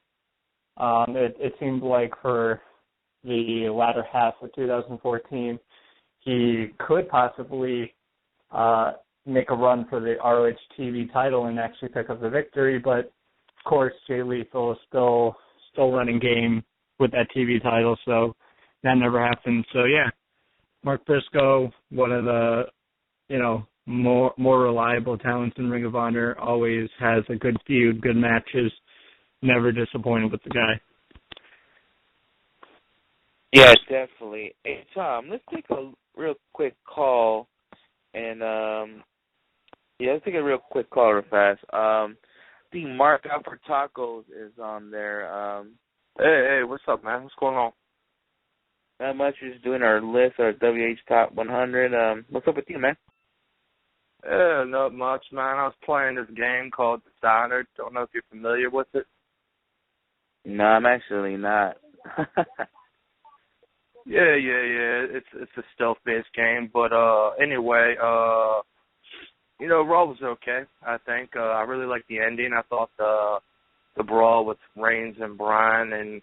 It seemed like for the latter half of 2014, he could possibly make a run for the ROH TV title and actually pick up the victory, but of course, Jay Lethal is still running game with that TV title, so that never happened. So, yeah, Mark Briscoe, one of the, more reliable talents in Ring of Honor, always has a good feud, good matches, never disappointed with the guy. Yeah, definitely. Hey, Tom, let's take a real quick call, and, let's take a real quick call real fast. I think Mark Out for Tacos is on there. Hey, what's up, man? What's going on? Not much. We're just doing our list, our WH Top 100. What's up with you, man? Yeah, not much, man. I was playing this game called Dishonored. Don't know if you're familiar with it. No, I'm actually not. Yeah. It's a stealth-based game, but anyway, Raw was okay, I think. I really liked the ending. I thought the brawl with Reigns and Bryan and,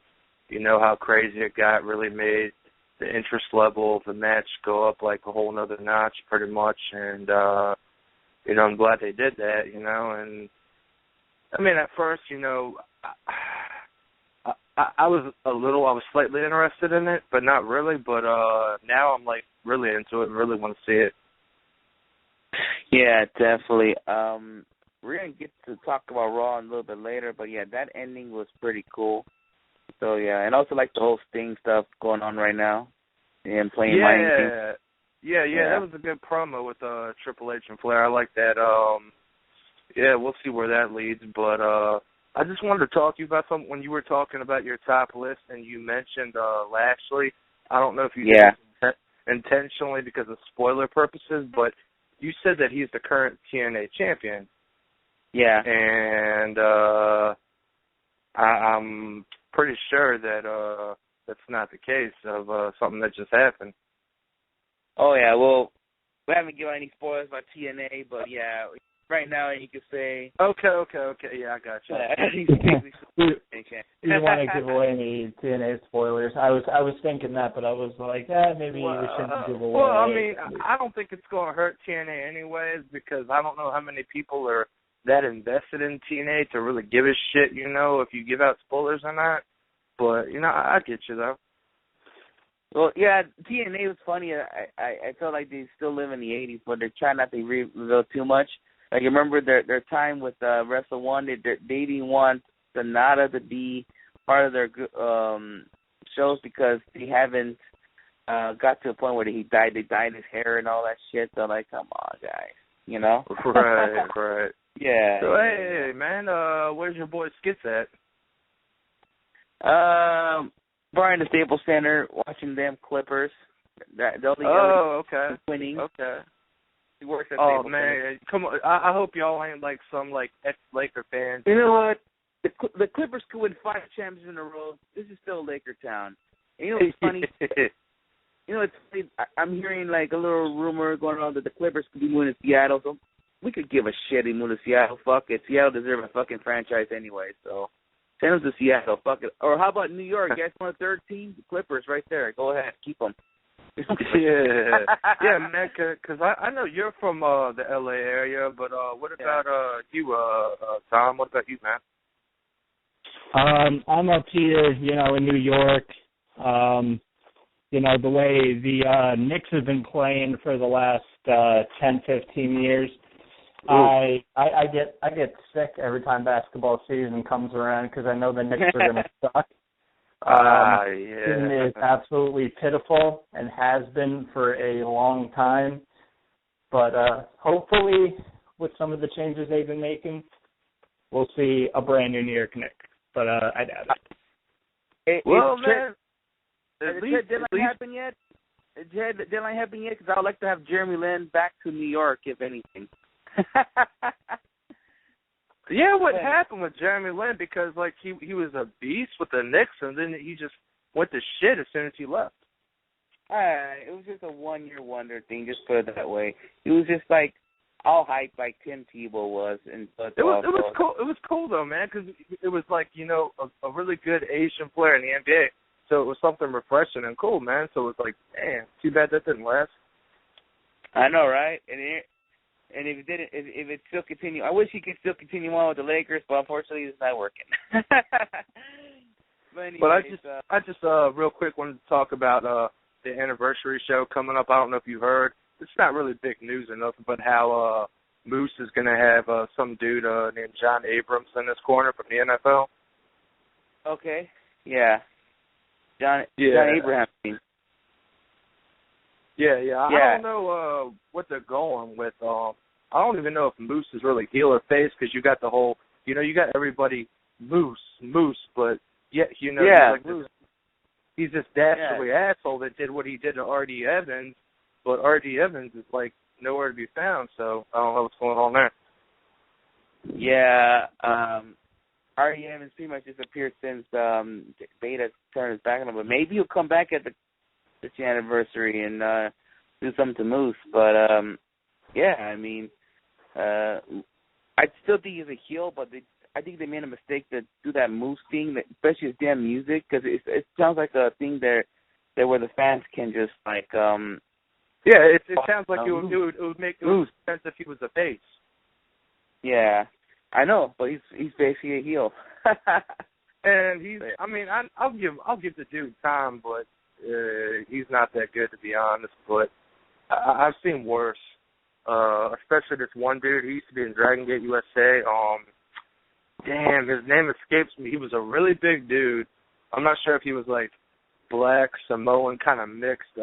how crazy it got really made the interest level of the match go up like a whole nother notch pretty much. And, I'm glad they did that, And, I mean, at first, I was slightly interested in it, but not really. But now I'm, really into it and really want to see it. Yeah, definitely. We're going to get to talk about Raw a little bit later, but, yeah, that ending was pretty cool. So, yeah, and also, the whole Sting stuff going on right now and playing Lion King. Yeah, that was a good promo with Triple H and Flair. I like that. We'll see where that leads, but I just wanted to talk to you about something when you were talking about your top list and you mentioned Lashley. I don't know if you did it intentionally because of spoiler purposes, but you said that he's the current TNA champion. Yeah. And I'm pretty sure that that's not the case of something that just happened. Oh, yeah. Well, we haven't given any spoilers about TNA, but, yeah, right now you can say... Okay. Yeah, I got you. You don't want to give away any TNA spoilers. I was thinking that, but I was like, maybe we shouldn't give away. Well, I mean, I don't think it's going to hurt TNA anyways because I don't know how many people are that invested in TNA to really give a shit, you know, if you give out spoilers or not. But, you know, I get you, though. Well, yeah, TNA was funny. I felt like they still live in the 80s, but they're trying not to reveal too much. Like, you remember their time with Wrestle One, they didn't want Sonata to be part of their shows because they haven't got to a point where they dyed his hair and all that shit. So, like, come on, guys, you know? Right. Yeah. So, hey, man, where's your boy Skits at? Brian, the Staples Center, watching them Clippers. Okay. Winning. Okay. He works at Oh, Staples man, Center. come on. I hope y'all ain't like some, like, ex-Laker fans. You know what? The Clippers could win 5 championships in a row. This is still Laker town. And you know what's funny? It's funny. I'm hearing, like, a little rumor going on that the Clippers could be moving to Seattle. So we could give a shit and move to Seattle. Fuck it. Seattle deserves a fucking franchise anyway, so. Send them to Seattle. Fuck it. Or how about New York? You guys want a third team? The Clippers right there. Go ahead. Keep them. Yeah, man, because I know you're from the L.A. area, but what about you, Tom? What about you, man? I'm up here, in New York. The way the Knicks have been playing for the last 10, 15 years, I get sick every time basketball season comes around because I know the Knicks are going to suck. It is absolutely pitiful and has been for a long time. But hopefully, with some of the changes they've been making, we'll see a brand new New York Knicks. But I doubt it. Man, has the deadline happened yet? Has the deadline happened yet? Because I would like to have Jeremy Lin back to New York, if anything. Yeah, what happened with Jeremy Lin? Because like he was a beast with the Knicks, and then he just went to shit as soon as he left. It was just a one-year wonder thing. Just put it that way. He was just like all hyped, like Tim Tebow was, and it was cool. It was cool though, man, because it was like a really good Asian player in the NBA. So it was something refreshing and cool, man. So it was like, damn, too bad that didn't last. I know, right? And if it didn't, if it still continue, I wish he could still continue on with the Lakers, but unfortunately, it's not working. But I just real quick wanted to talk about the anniversary show coming up. I don't know if you heard. It's not really big news or nothing, but how Moose is going to have some dude named John Abrams in his corner from the NFL. Okay. Yeah. John Abraham. Yeah. I don't know what they're going with. I don't even know if Moose is really heel or face because you got the whole, you got everybody Moose, but yet, he's this dastardly asshole that did what he did to R.D. Evans, but R.D. Evans is like nowhere to be found, so I don't know what's going on there. Yeah, R.D. Evans pretty much disappeared since Beta turned his back on him, but maybe he'll come back at this anniversary and do something to Moose, but I mean, I still think he's a heel, but I think they made a mistake to do that Moose thing, especially his damn music, because it sounds like a thing there where the fans can just like it sounds like it would make sense if he was a face. Yeah, I know, but he's basically a heel. And I'll give the dude time, but he's not that good to be honest. But I've seen worse. Especially this one dude. He used to be in Dragon Gate USA. Damn, his name escapes me. He was a really big dude. I'm not sure if he was like black, Samoan, kind of mixed.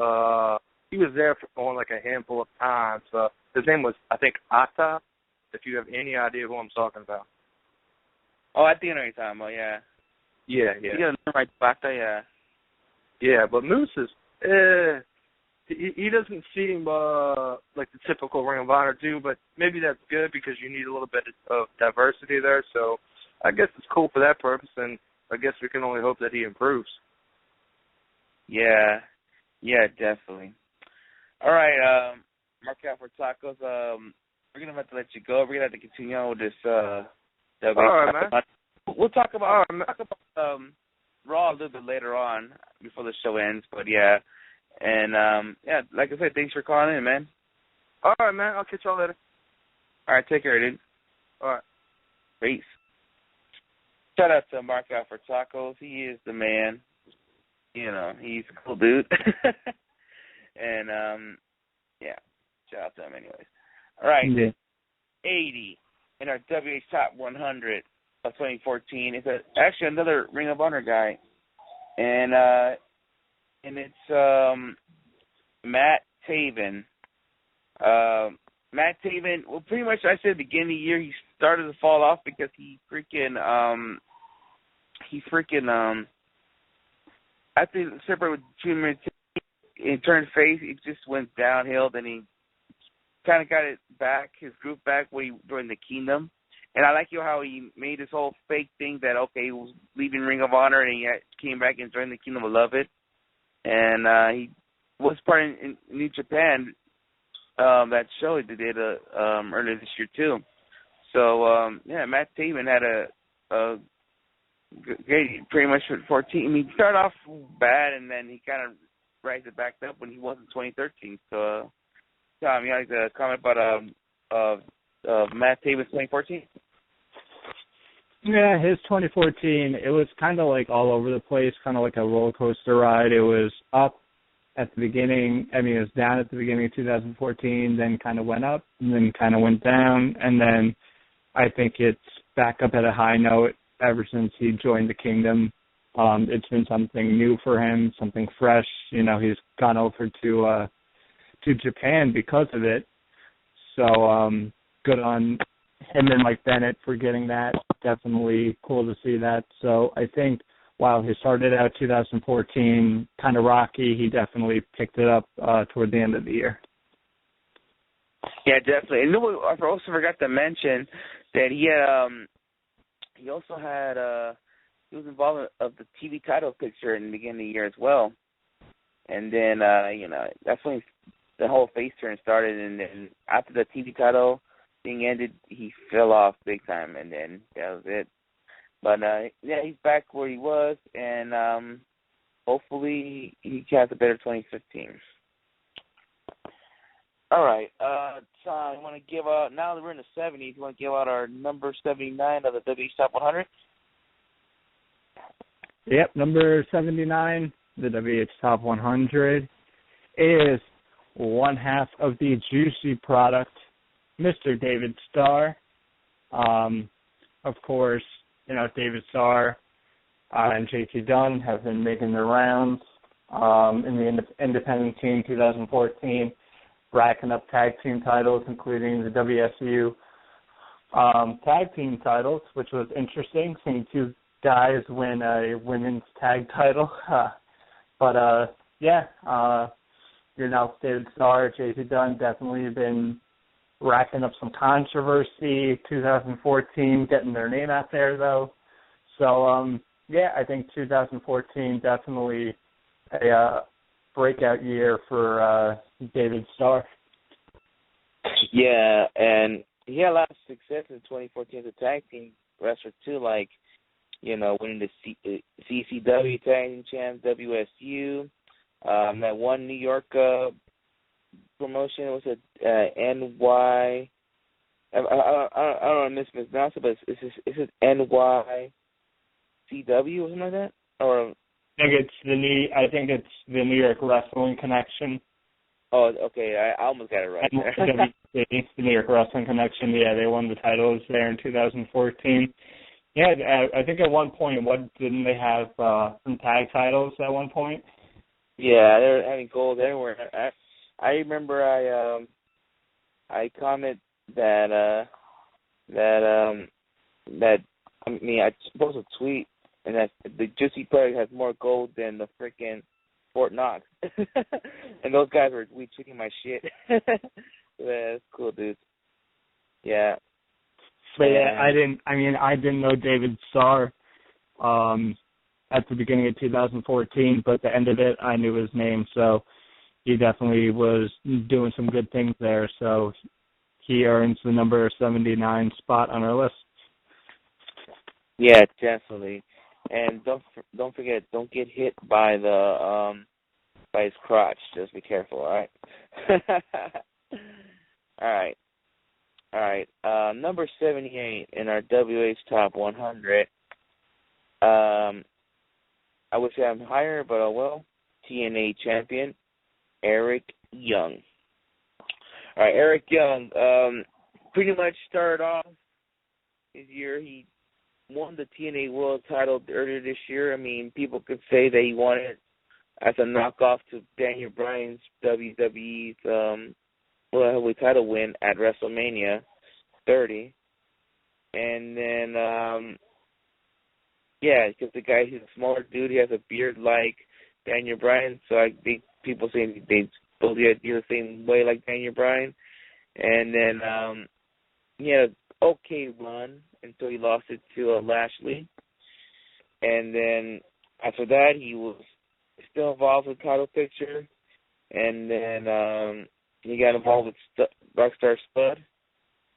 He was there for like a handful of times. His name was, I think, Ata. If you have any idea who I'm talking about. Oh, I think I know what you're talking about. Yeah. Yeah. You got a right Ata, yeah. Yeah, but Moose is. He doesn't seem like the typical Ring of Honor dude, but maybe that's good because you need a little bit of diversity there. So I guess it's cool for that purpose, and I guess we can only hope that he improves. Yeah, definitely. All right, mark out for tacos. We're gonna have to let you go. We're gonna have to continue on with this. All right, man. We'll talk about Raw a little bit later on before the show ends, but yeah. And, like I said, thanks for calling in, man. All right, man. I'll catch y'all later. All right, take care, dude. All right. face. Shout out to Mark Out for Tacos. He is the man. You know, he's a cool dude. And, yeah, shout out to him anyways. All right, Yeah. 80 in our WH Top 100 of 2014 is actually another Ring of Honor guy. And it's Matt Taven. Matt Taven, well, pretty much I said at the beginning of the year he started to fall off because he freaking after he separated with Junior and turned face, it just went downhill. Then he kind of got it back, his group back when he joined the Kingdom. And I like how he made this whole fake thing that, okay, he was leaving Ring of Honor and he came back and joined the Kingdom of Love It. And he was part in New Japan, that show he did earlier this year too. So, yeah, Matt Taven had a great, pretty much for 14. I mean, he started off bad and then he kind of raised it back up when he was in 2013. So, Tom, you like to comment about Matt Taven's 2014? Yeah, his 2014, it was kind of like all over the place, kind of like a roller coaster ride. It was up at the beginning. I mean, it was down at the beginning of 2014, then kind of went up, and then kind of went down, and then I think it's back up at a high note ever since he joined the Kingdom. It's been something new for him, something fresh. You know, he's gone over to Japan because of it. So good on him and Mike Bennett for getting that. Definitely cool to see that. So I think while he started out 2014 kind of rocky, he definitely picked it up toward the end of the year. Yeah, definitely. And I also forgot to mention that he was involved in the TV title picture in the beginning of the year as well. And then that's when the whole face turn started. And then after the TV title thing ended, he fell off big time, and then that was it. But yeah, he's back where he was, and hopefully he has a better 2015. All right, Tom, you want to give out, now that we're in the 70s, you want to give out our number 79 of the WH Top 100? Yep, number 79, the WH Top 100, is one half of the Juicy product, Mr. David Starr. Of course, you know, David Starr and JT Dunn have been making their rounds in the independent team 2014, racking up tag team titles, including the WSU tag team titles, which was interesting, seeing two guys win a women's tag title. You know, David Starr, JT Dunn definitely have been racking up some controversy 2014, getting their name out there, though. So, yeah, I think 2014 definitely a breakout year for David Starr. Yeah, and he had a lot of success in 2014 as a tag team wrestler, too, like, you know, winning the CCW tag team champs, WSU, that one New York promotion was a NY. I don't want to mispronounce it, but is it NYCW or something like that? Or I think it's the New York Wrestling Connection. Oh, okay. I almost got it right there. The New York Wrestling Connection. Yeah, they won the titles there in 2014. Yeah, I think at one point, didn't they have some tag titles at one point? Yeah, they were having gold everywhere. I remember I commented that I posted a tweet and that the Juicy product has more gold than the freaking Fort Knox, and those guys were retweeting my shit. Yeah, that's cool, dude. Yeah. But yeah, I didn't know David Starr at the beginning of 2014, but at the end of it, I knew his name, so he definitely was doing some good things there, so he earns the number 79 spot on our list. Yeah, definitely. And don't forget, don't get hit by by his crotch. Just be careful, all right? All right. All right. Number 78 in our WH Top 100. I would say I'm higher, but oh well. TNA champion, Eric Young. All right, Eric Young pretty much started off his year. He won the TNA World title earlier this year. I mean, people could say that he won it as a knockoff to Daniel Bryan's WWE's World Heavyweight title win at WrestleMania 30. And then, because the guy, he's a smaller dude. He has a beard like Daniel Bryan. So I think people say they build the idea the same way like Daniel Bryan. And then he had an okay run until he lost it to Lashley. And then after that, he was still involved with title picture. And then he got involved with Rockstar Spud.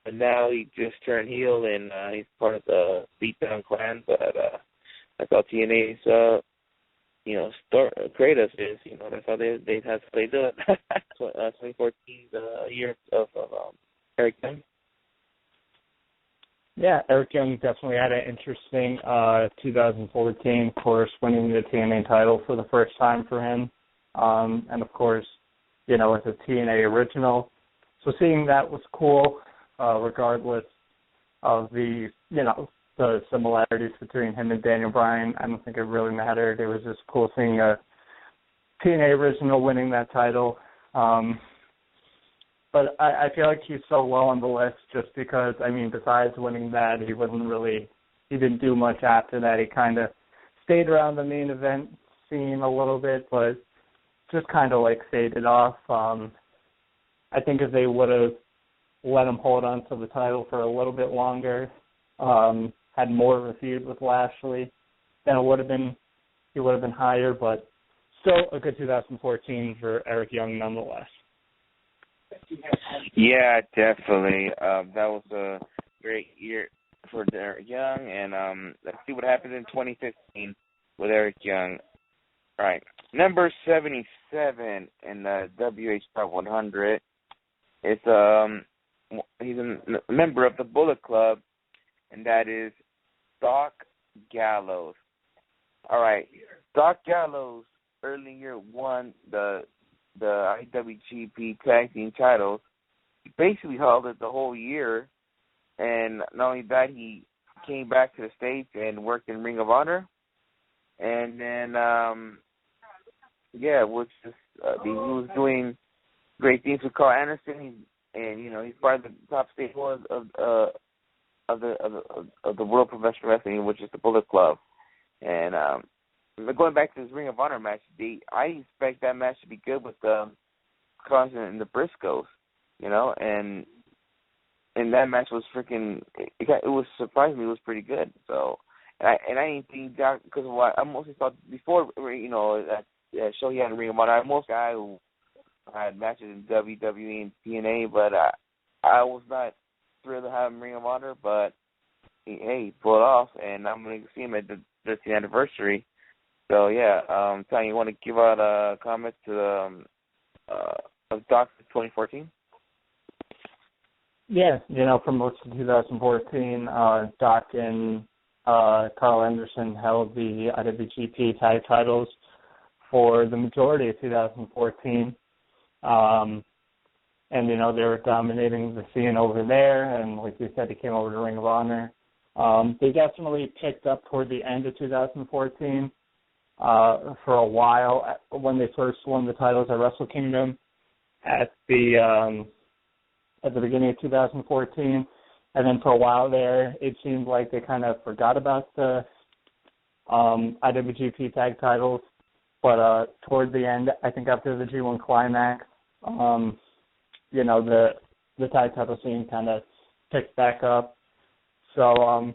But now he just turned heel, and he's part of the Beatdown Clan. But that's how TNA's, creators is. That's how they do it. 2014's year of Eric Young. Yeah, Eric Young definitely had an interesting 2014, of course, winning the TNA title for the first time for him. And, of course, it's a TNA original. So seeing that was cool, regardless of the similarities between him and Daniel Bryan. I don't think it really mattered. It was just cool seeing a TNA original winning that title. But I feel like he's so low on the list just because, besides winning that, he didn't do much after that. He kind of stayed around the main event scene a little bit, but just kind of faded off. I think if they would have let him hold on to the title for a little bit longer, had more of a feud with Lashley, then he would have been higher, but still a good 2014 for Eric Young nonetheless. Yeah, definitely. That was a great year for Eric Young, and let's see what happened in 2015 with Eric Young. All right, number 77 in the WH Top 100. He's a member of the Bullet Club, and that is Doc Gallows. All right, Doc Gallows earlier won the IWGP Tag Team titles. He basically held it the whole year, and not only that, he came back to the States and worked in Ring of Honor, and then he was doing great things with Carl Anderson. He's part of the top stable of the World Professional Wrestling, which is the Bullet Club. And going back to his Ring of Honor match, I expect that match to be good with Carlson and the Briscoes, and that match was freaking. It was surprisingly, it was pretty good. So, and I didn't think that because of what I mostly thought before, that show he had a Ring of Honor. I'm most guy who had matches in WWE and TNA, but I was not thrilled to have him Ring of Honor, but he pulled it off, and I'm going to see him at the 50th anniversary. So, Tanya, you want to give out a comment to of Doc 2014? Yeah, for most of 2014, Doc and Carl Anderson held the IWGP tag titles for the majority of 2014. And, they were dominating the scene over there, and like you said, he came over to Ring of Honor. They definitely picked up toward the end of 2014 for a while when they first won the titles at Wrestle Kingdom at the beginning of 2014. And then for a while there, it seemed like they kind of forgot about the IWGP tag titles. But toward the end, I think after the G1 Climax, the tag title scene kind of picked back up. So,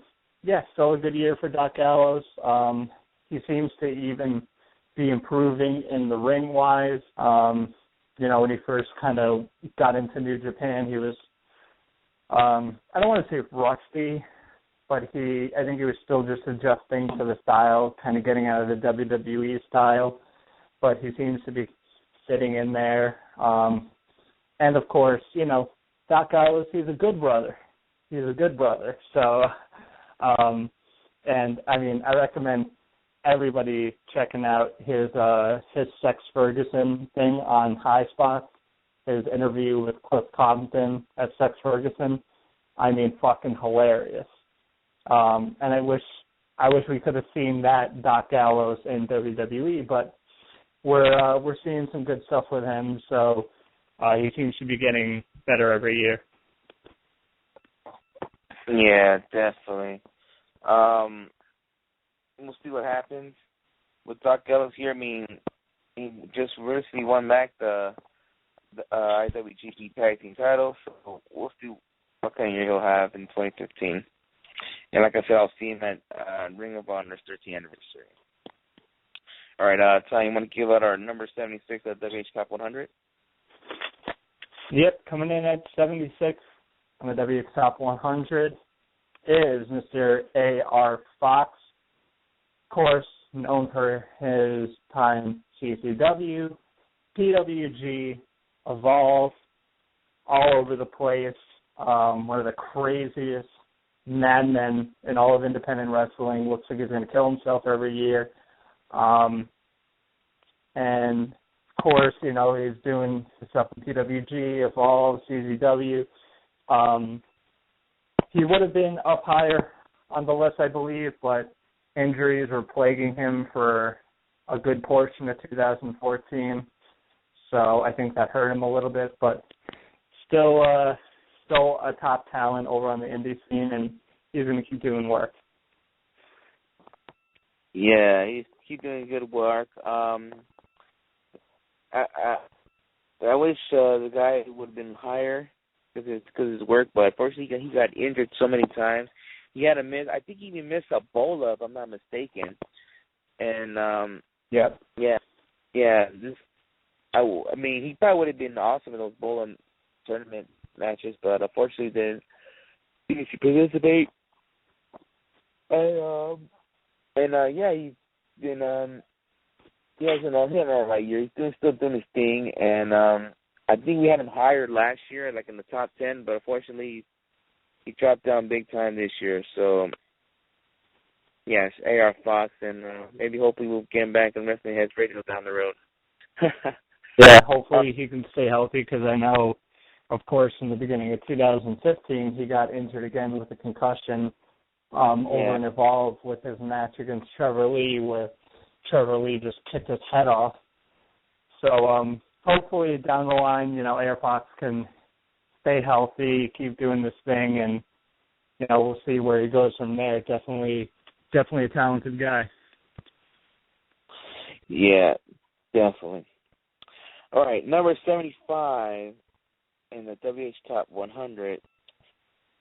still a good year for Doc Gallows. He seems to even be improving in the ring-wise. When he first kind of got into New Japan, he was, I don't want to say rusty, but I think he was still just adjusting to the style, kind of getting out of the WWE style. But he seems to be fitting in there. And, of course, Doc Gallows, he's a good brother. He's a good brother. So, and I mean, I recommend everybody checking out his Sex Ferguson thing on High Spots. His interview with Cliff Compton at Sex Ferguson. I mean, fucking hilarious. And I wish we could have seen that Doc Gallows in WWE, but we're seeing some good stuff with him. So he seems to be getting better every year. Yeah, definitely. We'll see what happens with Doc Gallows here. I mean, he just recently won back the IWGP Tag Team title, so we'll see what kind of year he'll have in 2015. And like I said, I'll see him at Ring of Honor's 13th anniversary. All right, Ty, you want to give out our number 76 at WH Top 100? Yep, coming in at 76 on the WH Top 100 is Mr. A.R. Fox. Of course, known for his time CCW, PWG, Evolve, all over the place. One of the craziest madmen in all of independent wrestling. Looks like he's going to kill himself every year. And, of course, you know, he's doing stuff in PWG, Evolve, CZW. He would have been up higher on the list, I believe, but injuries were plaguing him for a good portion of 2014. So I think that hurt him a little bit, but still a top talent over on the indie scene, and he's going to keep doing work. Yeah, he's keep doing good work. I wish the guy would have been higher because of his work, but unfortunately he got injured so many times. He had a miss. I think he even missed a bola, if I'm not mistaken. And yeah. I mean, he probably would have been awesome in those bola tournament matches, but unfortunately didn't participate. He hasn't all right year. He's still doing his thing, and I think we had him hired last year, like in the top 10, but unfortunately he dropped down big time this year. So yes, A.R. Fox, and maybe hopefully we'll get him back in Wrestling Heads Radio down the road. Yeah, hopefully he can stay healthy, because I know, of course, in the beginning of 2015, he got injured again with a concussion over in Evolve with his match against Trevor Lee, where Trevor Lee just kicked his head off. So hopefully down the line, you know, A.R. Fox can stay healthy, keep doing this thing, and, you know, we'll see where he goes from there. Definitely a talented guy. Yeah, definitely. All right, number 75 in the WH Top 100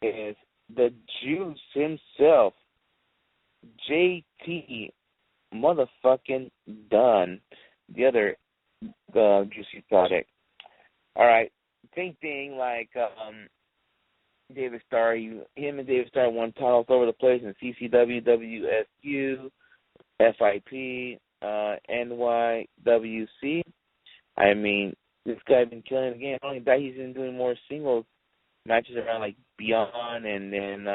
is the Juice himself, JT motherfucking Dunn, the other Juicy product. All right, same thing like David Starr. Him and David Starr won titles all over the place in CCW, WSU, FIP, NYWC. I mean, this guy been killing it again. Not only that, he's been doing more singles matches around like Beyond, and then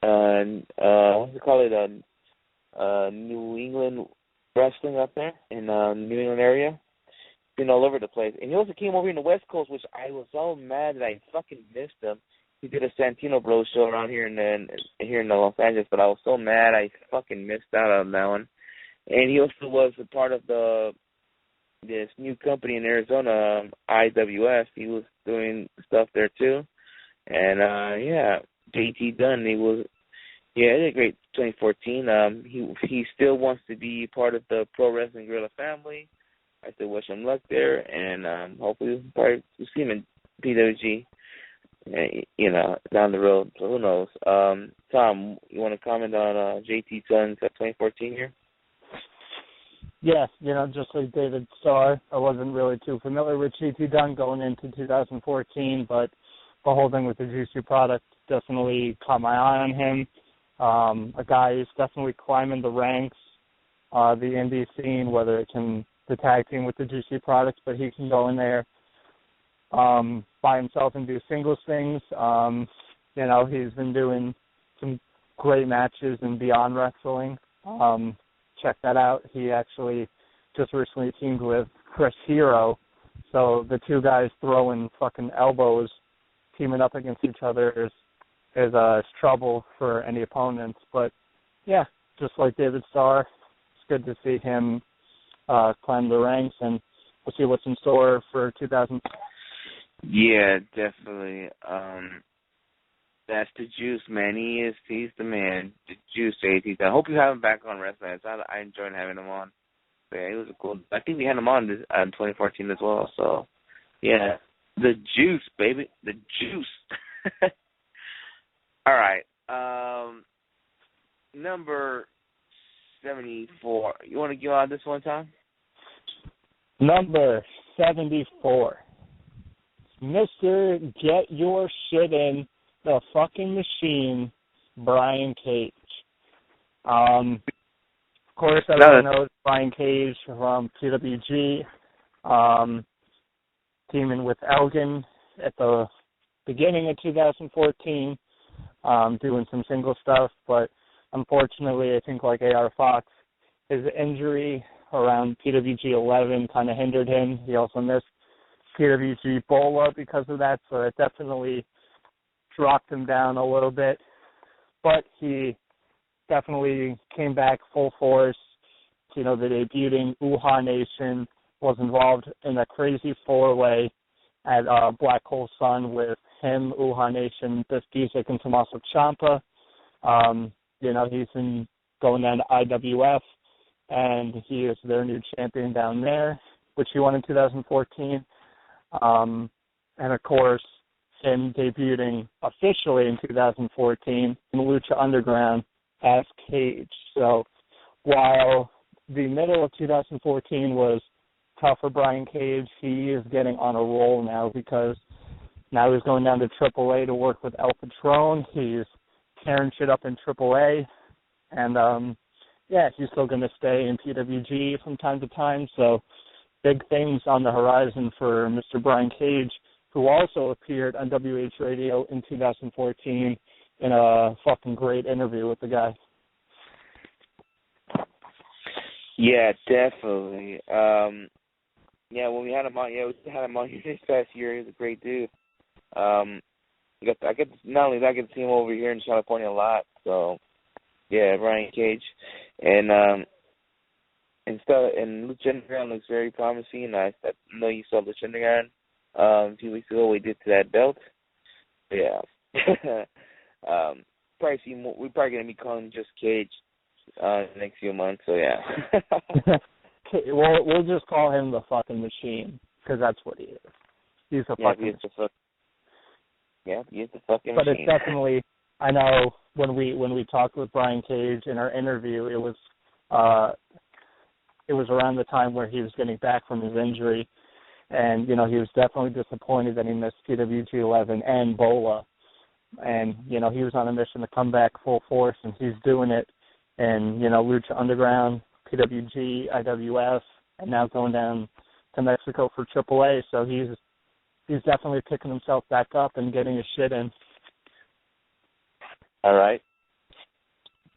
what's it called? New England wrestling up there in New England area. Been all over the place. And he also came over in the West Coast, which I was so mad that I fucking missed him. He did a Santino Bros show around here in Los Angeles, but I was so mad I fucking missed out on that one. And he also was a part of this new company in Arizona, IWS. He was doing stuff there too. And JT Dunn, he did a great 2014. He still wants to be part of the Pro Wrestling Guerrilla family. I still wish him luck there, and hopefully we'll see him in PWG, down the road. So who knows? Tom, you want to comment on JT Dunn's 2014 year? Yes, just like David Starr, I wasn't really too familiar with JT Dunn going into 2014, but the whole thing with the Juicy product definitely caught my eye on him. A guy who's definitely climbing the ranks, the indie scene, whether it can the tag team with the Juicy products, but he can go in there by himself and do singles things. He's been doing some great matches in Beyond Wrestling. Check that out. He actually just recently teamed with Chris Hero. So the two guys throwing fucking elbows, teaming up against each other is trouble for any opponents. But, yeah, just like David Starr, it's good to see him climb the ranks, and we'll see what's in store for 2000. Yeah, definitely. That's the Juice, man. He's the man. The Juice, JT. I hope you have him back on wrestling. I enjoyed having him on. But yeah, he was a cool. I think we had him on in 2014 as well. So, yeah, the Juice, baby, the Juice. All right. Number 74. You want to go on this one, Tom? Number 74. Mr. Get Your Shit In the Fucking Machine, Brian Cage. Of course, everyone knows Brian Cage from PWG, teaming with Elgin at the beginning of 2014, doing some single stuff, but unfortunately, I think like AR Fox, his injury around PWG 11 kind of hindered him. He also missed PWG Bola because of that, so it definitely dropped him down a little bit. But he definitely came back full force. The debuting Uha Nation, was involved in a crazy four-way at Black Hole Sun with him, Uha Nation, Biff Busick, and Tommaso Ciampa. He's been going down to IWF, and he is their new champion down there, which he won in 2014. And, of course, him debuting officially in 2014 in Lucha Underground as Cage. So while the middle of 2014 was tough for Brian Cage, he is getting on a roll now because now he's going down to AAA to work with El Patron. He's tearing shit up in AAA. And, he's still going to stay in PWG from time to time. So big things on the horizon for Mr. Brian Cage, who also appeared on WH Radio in 2014 in a fucking great interview with the guy. Yeah, definitely. When we had him on, we had him on here this past year. He was a great dude. I get not only that, I get to see him over here in California a lot. So, yeah, Brian Cage, and Lucha Underground looks very promising. I know you saw Lucha Underground a few weeks ago. We did to that belt. Yeah. We're probably gonna be calling him just Cage the next few months. So yeah. We'll just call him the fucking machine because that's what he is. He's a fucking. He's the fucking but machine. It's definitely. I know when we talked with Brian Cage in our interview, it was around the time where he was getting back from his injury, and he was definitely disappointed that he missed PWG 11 and Bola, and he was on a mission to come back full force, and he's doing it in Lucha Underground, PWG, IWF, and now going down to Mexico for AAA. So he's definitely picking himself back up and getting his shit in. All right.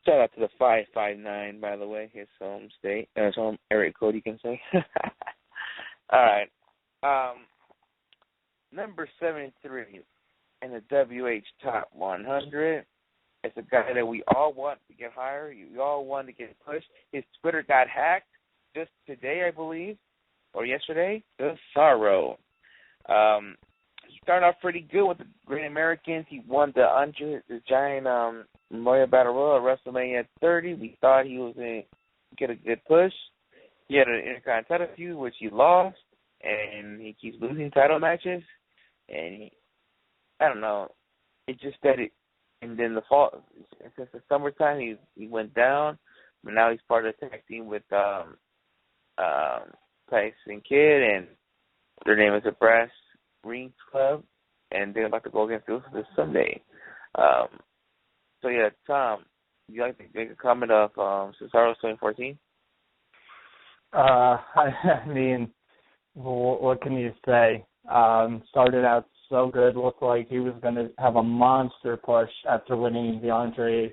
Shout out to the 559, by the way, his home state, his home area code, you can say. All right. Number 73 in the WH Top 100. It's a guy that we all want to get hired. We all want to get pushed. His Twitter got hacked just today, I believe, or yesterday. Cesaro. He started off pretty good with the Great Americans. He won the Giant Memorial Battle Royal at WrestleMania 30. We thought he was going to get a good push. He had an Intercontinental title feud, which he lost, and he keeps losing title matches. And I don't know. It just that it. And then the fall, since the summertime, he went down, but now he's part of the tag team with Tyson Kidd, and their name is the Brass Rings Club, and they're about to go against us this Sunday. So yeah, Tom, you like to make a comment of Cesaro's 2014? I mean, what can you say? Started out so good. Looked like he was going to have a monster push after winning the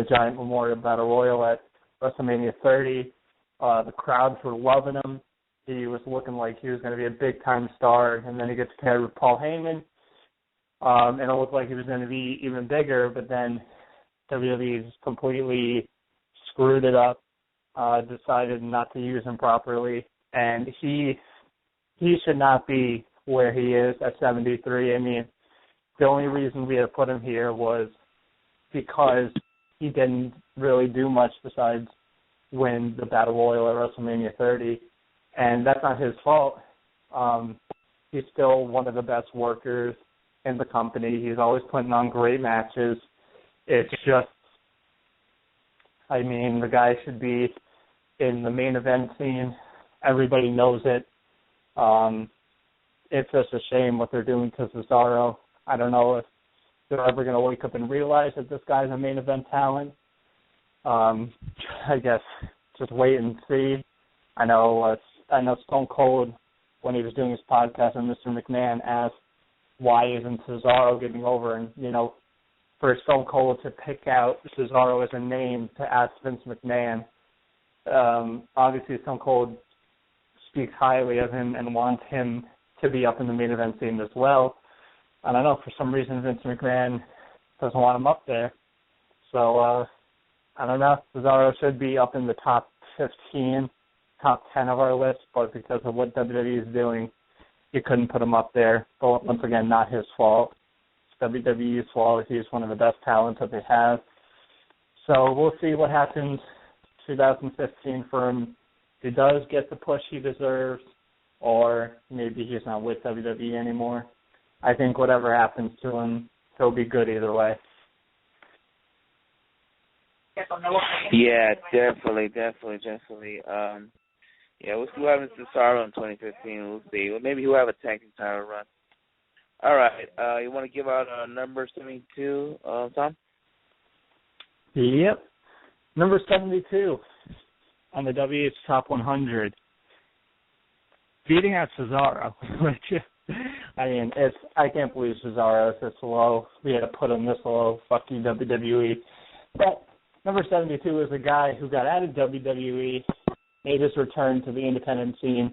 Giant Memorial Battle Royal at WrestleMania 30. The crowds were loving him. He was looking like he was going to be a big-time star, and then he gets paired with Paul Heyman, and it looked like he was going to be even bigger, but then WWE just completely screwed it up, decided not to use him properly, and he should not be where he is at 73. I mean, the only reason we had to put him here was because he didn't really do much besides win the Battle Royal at WrestleMania 30, and that's not his fault. He's still one of the best workers in the company. He's always putting on great matches. It's just, I mean, the guy should be in the main event scene. Everybody knows it. It's just a shame what they're doing to Cesaro. I don't know if they're ever going to wake up and realize that this guy's a main event talent. I guess just wait and see. I know Stone Cold, when he was doing his podcast, and Mr. McMahon asked, why isn't Cesaro getting over? And, you know, for Stone Cold to pick out Cesaro as a name to ask Vince McMahon, obviously Stone Cold speaks highly of him and wants him to be up in the main event scene as well. I don't know, for some reason Vince McMahon doesn't want him up there. So, I don't know. Cesaro should be up in the top 15, top 10 of our list, but because of what WWE is doing, you couldn't put him up there. But once again, not his fault. It's WWE's fault. He's one of the best talents that they have. So we'll see what happens 2015 for him. If he does get the push he deserves, or maybe he's not with WWE anymore. I think whatever happens to him, he'll be good either way. Yeah, definitely. Yeah, we'll see what happens to Cesaro in 2015. We'll see. Well, maybe he'll have a tag team title run. All right. You want to give out number 72, Tom? Yep. Number 72 on the WH Top 100. Beating out Cesaro, which, I mean, I can't believe Cesaro is this low. We had to put him this low. Fuck you, WWE. But number 72 is a guy who got out of WWE, made his return to the independent scene,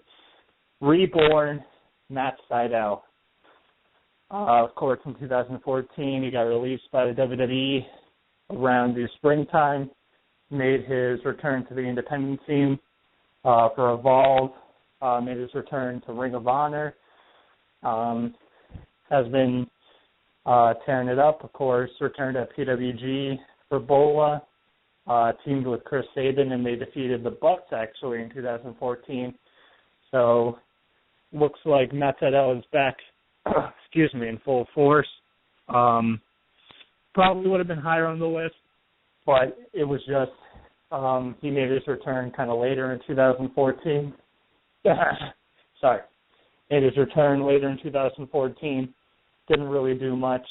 reborn Matt Sydal. Of course, in 2014, he got released by the WWE around the springtime, made his return to the independent scene for Evolve, made his return to Ring of Honor, has been tearing it up, of course, returned to PWG for Bola, teamed with Chris Sabin, and they defeated the Bucks, actually, in 2014. So, looks like Matt Sydal is back, in full force. Probably would have been higher on the list, but it was just, he made his return kind of later in 2014. Sorry. Made his return later in 2014. Didn't really do much,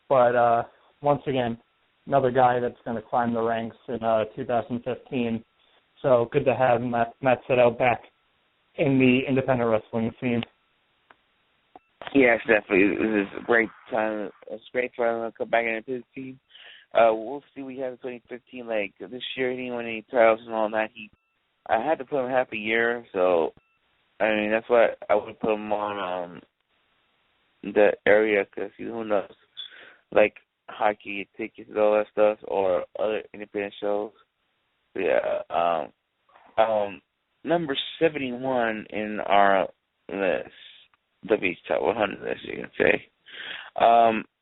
but once again, another guy that's going to climb the ranks in 2015. So good to have Matt Sydal back in the independent wrestling scene. Yes, definitely. It was a great time. It's great for him to come back into his team. We'll see what he has in 2015. Like this year, he didn't win any titles and all that. I had to put him half a year, so I mean that's why I would put him on the area because who knows, like hockey tickets and all that stuff, or other independent shows. But yeah, number 71 in our list. The Beach Top 100, as you can say.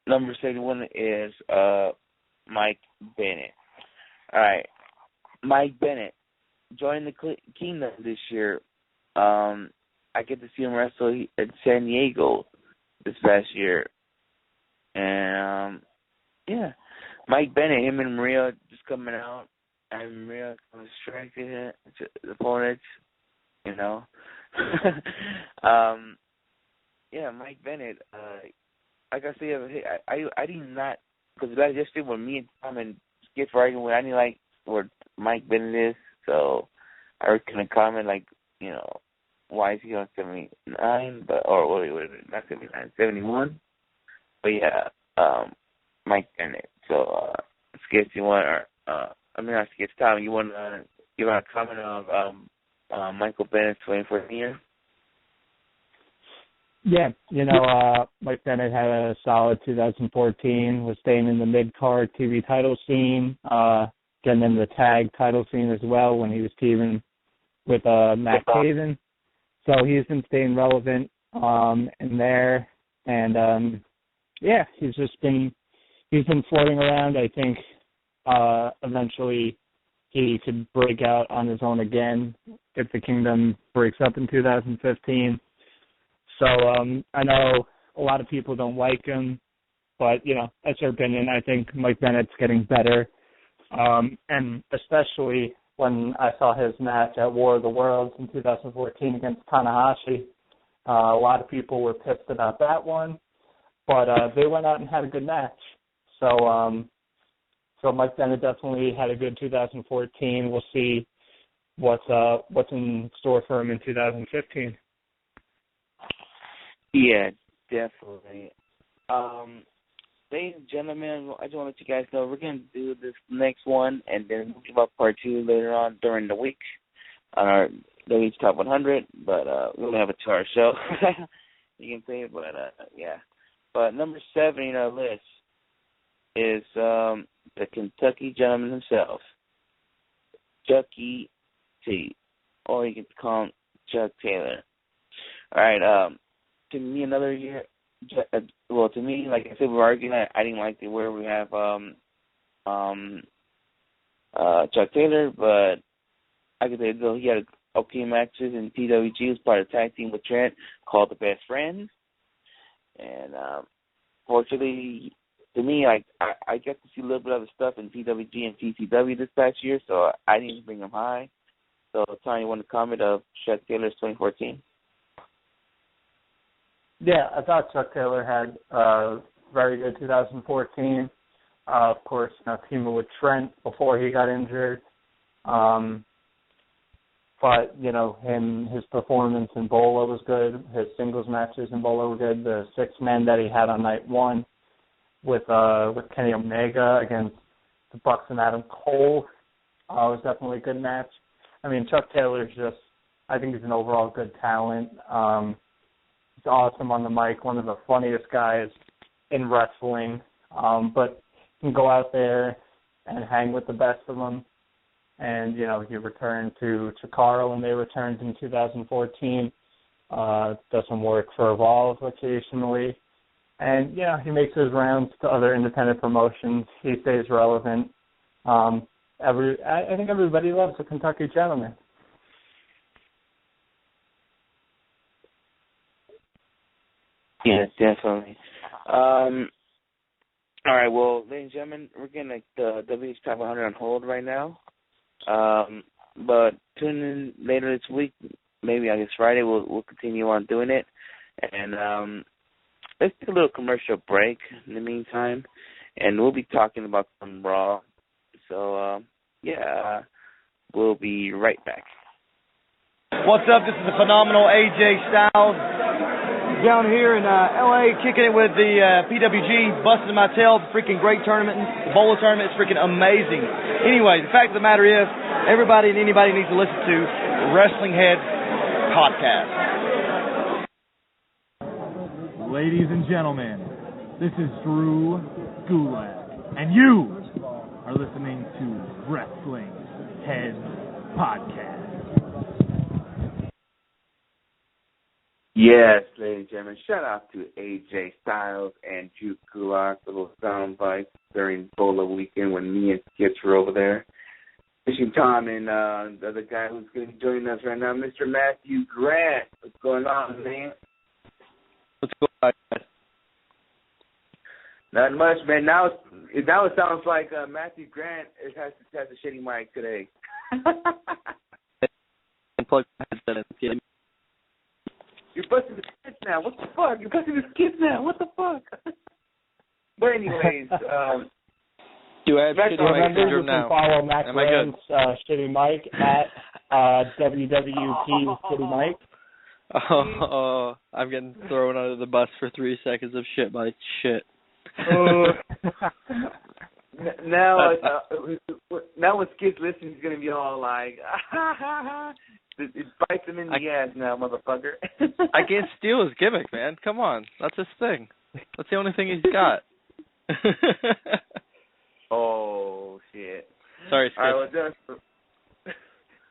Number 71 is Mike Bennett. All right, Mike Bennett joined the Kingdom this year. I get to see him wrestle at San Diego this past year, and yeah, Mike Bennett, him and Maria just coming out, and Maria distracted the opponents, you know. Yeah, Mike Bennett. Like I said, I did not, because yesterday when me and Tom and Skip were arguing, I didn't like where Mike Bennett is, so I was gonna comment like, you know, why is he on 79? Wait, not 79, 71. But yeah, Mike Bennett. So, Skits, you want, not Skits, Tom, you want to give out a comment on Michael Bennett's 2014 year? Yeah, Mike Bennett had a solid 2014, was staying in the mid-card TV title scene, getting in the tag title scene as well when he was teaming with Matt Taven. So he's been staying relevant in there. And, he's been floating around. I think eventually he could break out on his own again if the Kingdom breaks up in 2015. So I know a lot of people don't like him, but, that's their opinion. I think Mike Bennett's getting better. And especially when I saw his match at War of the Worlds in 2014 against Tanahashi, a lot of people were pissed about that one, but they went out and had a good match. So Mike Bennett definitely had a good 2014. We'll see what's in store for him in 2015. Yeah, definitely. Ladies and gentlemen, I just want to let you guys know we're going to do this next one, and then we'll give out part 2 later on during the week on our WH Top 100, but we're going to have a 2-hour show. You can say it, but yeah. But number 7 in our list is the Kentucky gentleman himself, Chucky T, or you can call him Chuck Taylor. All right, to me, another year. Well, to me, like I said, we were arguing. I didn't like the where we have Chuck Taylor, but I could say though he had okay matches in PWG. He was part of the tag team with Trent called the Best Friends, and fortunately, to me, I get to see a little bit of the stuff in PWG and TCW this past year, so I didn't bring him high. So, Tony, you want to comment of Chuck Taylor's 2014? Yeah, I thought Chuck Taylor had a very good 2014. Of course, teaming with Trent before he got injured. But, his performance in Bola was good. His singles matches in Bola were good. The 6-man that he had on night 1 with Kenny Omega against the Bucks and Adam Cole was definitely a good match. I mean, Chuck Taylor's I think he's an overall good talent. He's awesome on the mic, one of the funniest guys in wrestling. But he can go out there and hang with the best of them. And, he returned to Chikara when they returned in 2014. Does some work for Evolve occasionally. And, he makes his rounds to other independent promotions. He stays relevant. I think everybody loves the Kentucky Gentleman. Yes, definitely. All right, well, ladies and gentlemen, we're getting the WH Top 100 on hold right now. But tune in later this week, maybe I guess Friday, we'll continue on doing it. And let's take a little commercial break in the meantime, and we'll be talking about some Raw. So, we'll be right back. What's up? This is the phenomenal AJ Styles. Down here in LA, kicking it with the PWG, busting my tail, freaking great tournament, the Bola tournament is freaking amazing. Anyway, the fact of the matter is, everybody and anybody needs to listen to Wrestling Head Podcast. Ladies and gentlemen, this is Drew Gulak, and you are listening to Wrestling Head Podcast. Yes, ladies and gentlemen, shout out to AJ Styles and Drew Gulak for those sound bites during Bola weekend when me and Skits were over there. Fishing Tom and the other guy who's going to be joining us right now, Mr. Matthew Grant. What's going on, man? What's going on, guys? Not much, man. Now it sounds like Matthew Grant has a shitty mic today. You're busting the kids now. What the fuck? You're busting the kids now. What the fuck? But anyways, do I have shitty mic syndrome you now? can follow Matt Am I Graham's shitty mic at WWP Shitty Mic. Oh, I'm getting thrown under the bus for 3 seconds of shit by shit. Now when Skid's listening, he's gonna be all like, it bites him in the ass now, motherfucker. I can't steal his gimmick, man. Come on, that's his thing. That's the only thing he's got. Oh shit! Sorry, Skid. All right, well,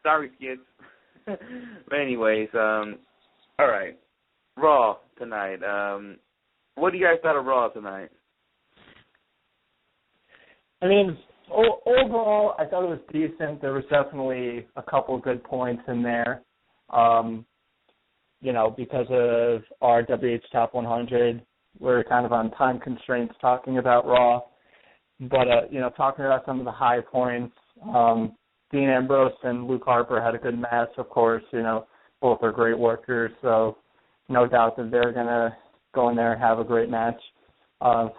sorry, Skid. But anyways, all right, Raw tonight. What do you guys thought of Raw tonight? I mean, overall, I thought it was decent. There was definitely a couple good points in there. Because of our WH Top 100, we're kind of on time constraints talking about Raw. But, talking about some of the high points, Dean Ambrose and Luke Harper had a good match, of course. Both are great workers, so no doubt that they're going to go in there and have a great match.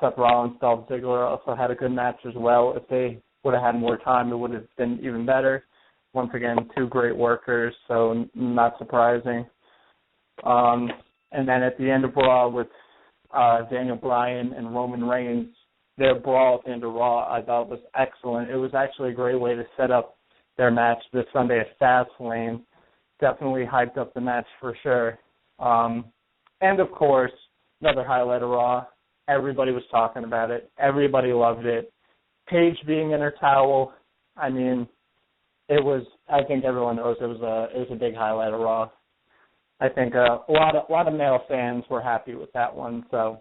Seth Rollins, Dolph Ziggler also had a good match as well. If they would have had more time, it would have been even better. Once again, two great workers, so not surprising. And then at the end of Raw with Daniel Bryan and Roman Reigns, their brawl at the end of Raw I thought was excellent. It was actually a great way to set up their match this Sunday at Fastlane. Definitely hyped up the match for sure. And, of course, another highlight of Raw. Everybody was talking about it. Everybody loved it. Paige being in her towel, I mean, I think everyone knows it was a big highlight of Raw. I think a lot of male fans were happy with that one. So.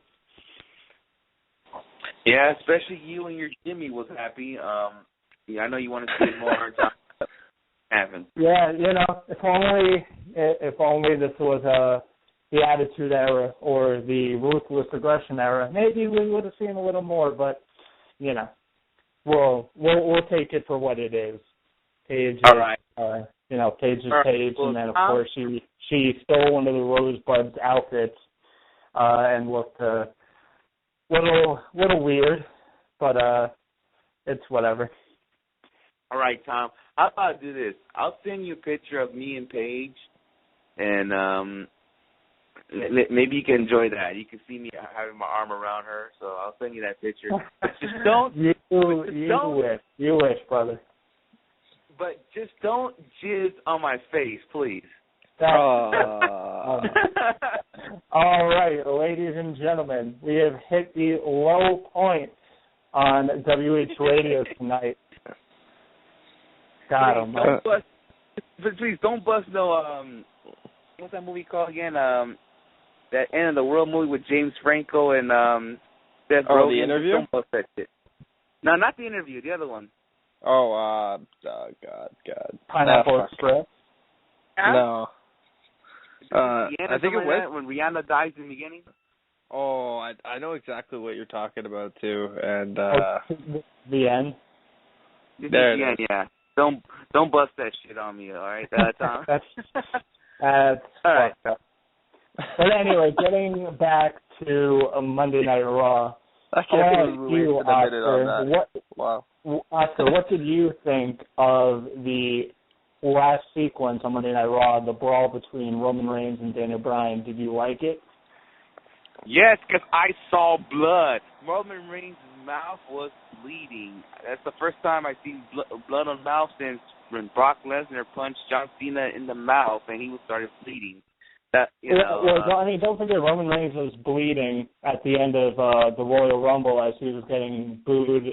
Yeah, especially you and your Jimmy was happy. I know you want to see more time happen. Yeah, if only this was the Attitude Era or the Ruthless Aggression Era, maybe we would have seen a little more. But we'll take it for what it is. Paige, all right. Paige is Paige, and then of course she stole one of the Rosebud's outfits and looked little weird, but it's whatever. All right, Tom. How about I do this? I'll send you a picture of me and Paige, and maybe you can enjoy that. You can see me having my arm around her, so I'll send you that picture. Just don't. You wish, brother. But just don't jizz on my face, please. All right, ladies and gentlemen, we have hit the low point on WH Radio tonight. Please don't bust no, what's that movie called again? That End of the World movie with James Franco and Seth Rogen. The Interview? Don't bust that shit. No, not the Interview, the other one. God. Pineapple Express? No. I think it was when Rihanna dies in the beginning. Oh, I know exactly what you're talking about too, and the end. The end, yeah. Don't bust that shit on me, all right, Tom. That's all right. But anyway, getting back to Monday Night Raw. I can't believe we wasted a minute on that. Wow. Oscar, what did you think of the last sequence on Monday Night Raw, the brawl between Roman Reigns and Daniel Bryan? Did you like it? Yes, because I saw blood. Roman Reigns' mouth was bleeding. That's the first time I've seen blood on mouth since when Brock Lesnar punched John Cena in the mouth and he started bleeding. Don't forget Roman Reigns was bleeding at the end of the Royal Rumble as he was getting booed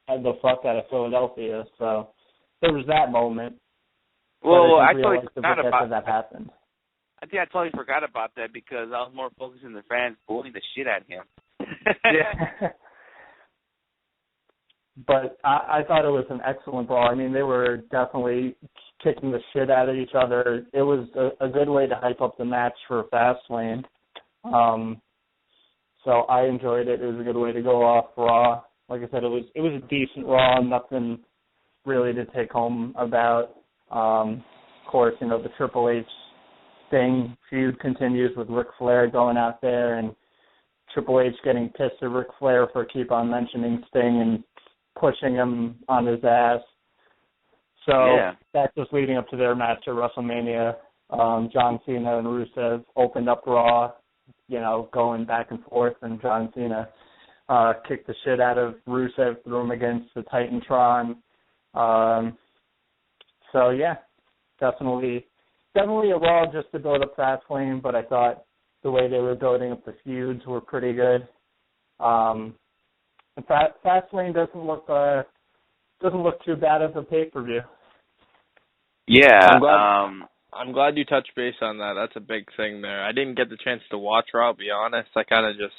the fuck out of Philadelphia. So there was that moment. Well, I totally forgot about that happened. I think I totally forgot about that because I was more focused on the fans bullying the shit out of him. Yeah. But I thought it was an excellent brawl. I mean, they were definitely kicking the shit out of each other. It was a good way to hype up the match for Fastlane. So I enjoyed it. It was a good way to go off Raw. Like I said, it was a decent Raw. Nothing really to take home about. Of course, the Triple H Sting feud continues with Ric Flair going out there and Triple H getting pissed at Ric Flair for keep on mentioning Sting and pushing him on his ass. So that's just leading up to their match at WrestleMania John Cena and Rusev opened up Raw, going back and forth, and John Cena kicked the shit out of Rusev, threw him against the Titantron. So yeah, definitely a Raw just to build up Fastlane, but I thought the way they were building up the feuds were pretty good. And Fastlane doesn't look too bad as a pay-per-view. Yeah. I'm glad you touched base on that. That's a big thing there. I didn't get the chance to watch Raw, I'll be honest. I kind of just,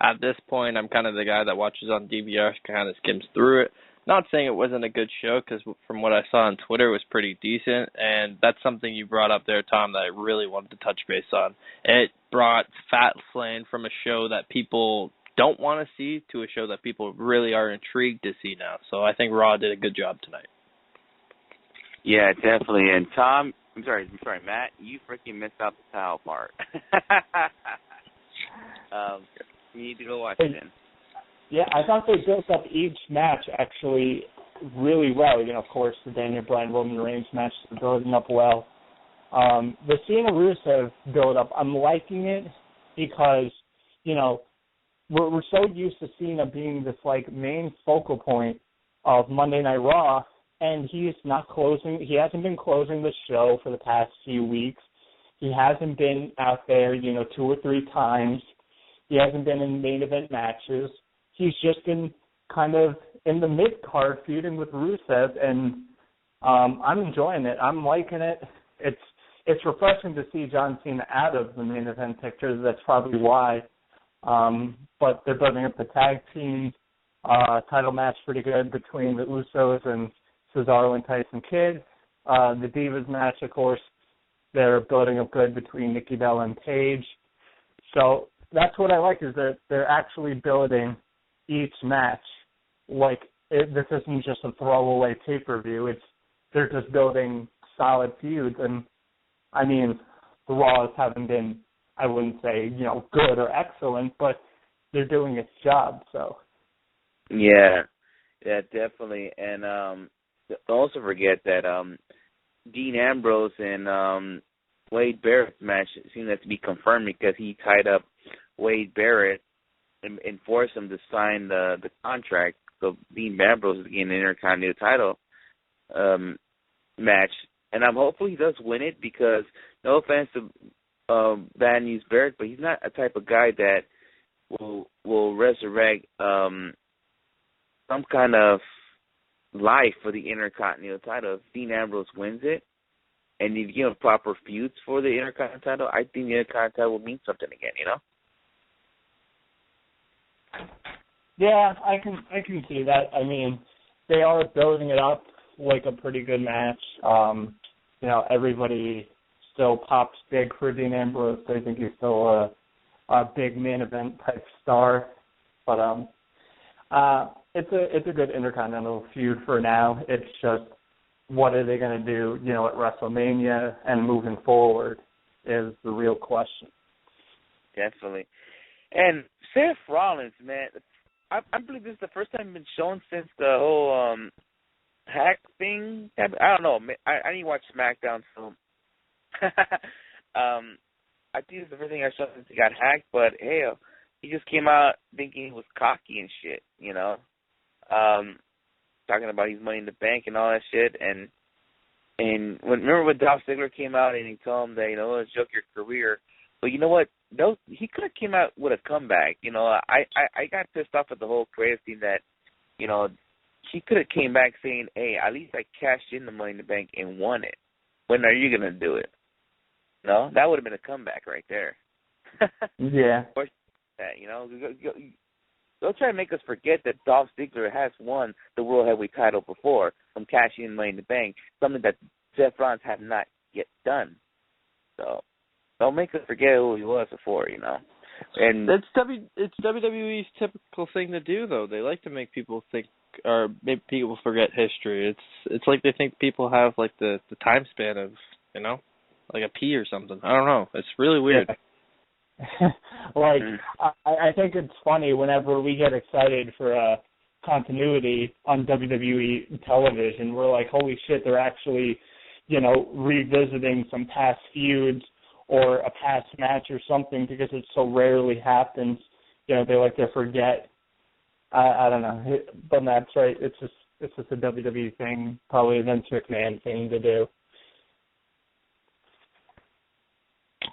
at this point, I'm kind of the guy that watches on DVR, kind of skims through it. Not saying it wasn't a good show, because from what I saw on Twitter, it was pretty decent, and that's something you brought up there, Tom, that I really wanted to touch base on. It brought Fastlane from a show that people don't want to see to a show that people really are intrigued to see now. So I think Raw did a good job tonight. Yeah, definitely. And Tom, I'm sorry, Matt, you freaking missed out the towel part. You need to go watch it then. Yeah, I thought they built up each match actually really well. Of course, the Daniel Bryan Roman Reigns match is building up well. The Cena Rusev build up, I'm liking it because, we're so used to Cena being this main focal point of Monday Night Raw, and he hasn't been closing the show for the past few weeks. He hasn't been out there, 2 or 3 times. He hasn't been in main event matches. He's just been kind of in the mid-card feuding with Rusev, and I'm enjoying it. I'm liking it. It's refreshing to see John Cena out of the main event picture. That's probably why. But they're building up the tag team title match pretty good between the Usos and Cesaro and Tyson Kidd. The Divas match, of course, they're building up good between Nikki Bella and Paige. So that's what I like, is that they're actually building each match this isn't just a throwaway pay-per-view. They're just building solid feuds, and I mean, the Raws haven't been, I wouldn't say, good or excellent, but they're doing its job. So yeah, definitely. And don't also forget that Dean Ambrose and Wade Barrett's match seemed to be confirmed because he tied up Wade Barrett and forced him to sign the contract. So Dean Ambrose is getting an Intercontinental title match, and I'm hopeful he does win it, because no offense to Bad News Barrett, but he's not a type of guy that will resurrect some kind of life for the Intercontinental title. If Dean Ambrose wins it, and you give proper feuds for the Intercontinental title, I think the Intercontinental title will mean something again. Yeah, I can see that. I mean, they are building it up like a pretty good match. Everybody still pops big for Dean Ambrose. I think he's still a big main event type star. But it's a good Intercontinental feud for now. It's just, what are they going to do, at WrestleMania and moving forward is the real question. Definitely. And Seth Rollins, man, I believe this is the first time it's been shown since the whole hack thing. I don't know. I need to watch SmackDown, so I think it's the first thing I saw since he got hacked. But hey, he just came out thinking he was cocky and shit, talking about his Money in the Bank and all that shit. And remember when Dolph Ziggler came out and he told him that let's joke your career. But you know what? He could have came out with a comeback. I got pissed off at the whole creative team that, he could have came back saying, hey, at least I cashed in the Money in the Bank and won it. When are you going to do it? No? That would have been a comeback right there. Yeah. Don't try to make us forget that Dolph Ziggler has won the World Heavyweight title before from cashing in Money in the Bank, something that Seth Rollins had not yet done. So don't make us forget who he was before, And it's WWE's typical thing to do, though. They like to make people think, or make people forget history. It's like they think people have the time span of like a pea or something. I don't know. It's really weird. Yeah. I think it's funny whenever we get excited for continuity on WWE television. We're like, holy shit, they're actually revisiting some past feuds or a past match or something, because it so rarely happens. They like to forget. I don't know, but that's right. It's just a WWE thing, probably a Vince McMahon thing to do.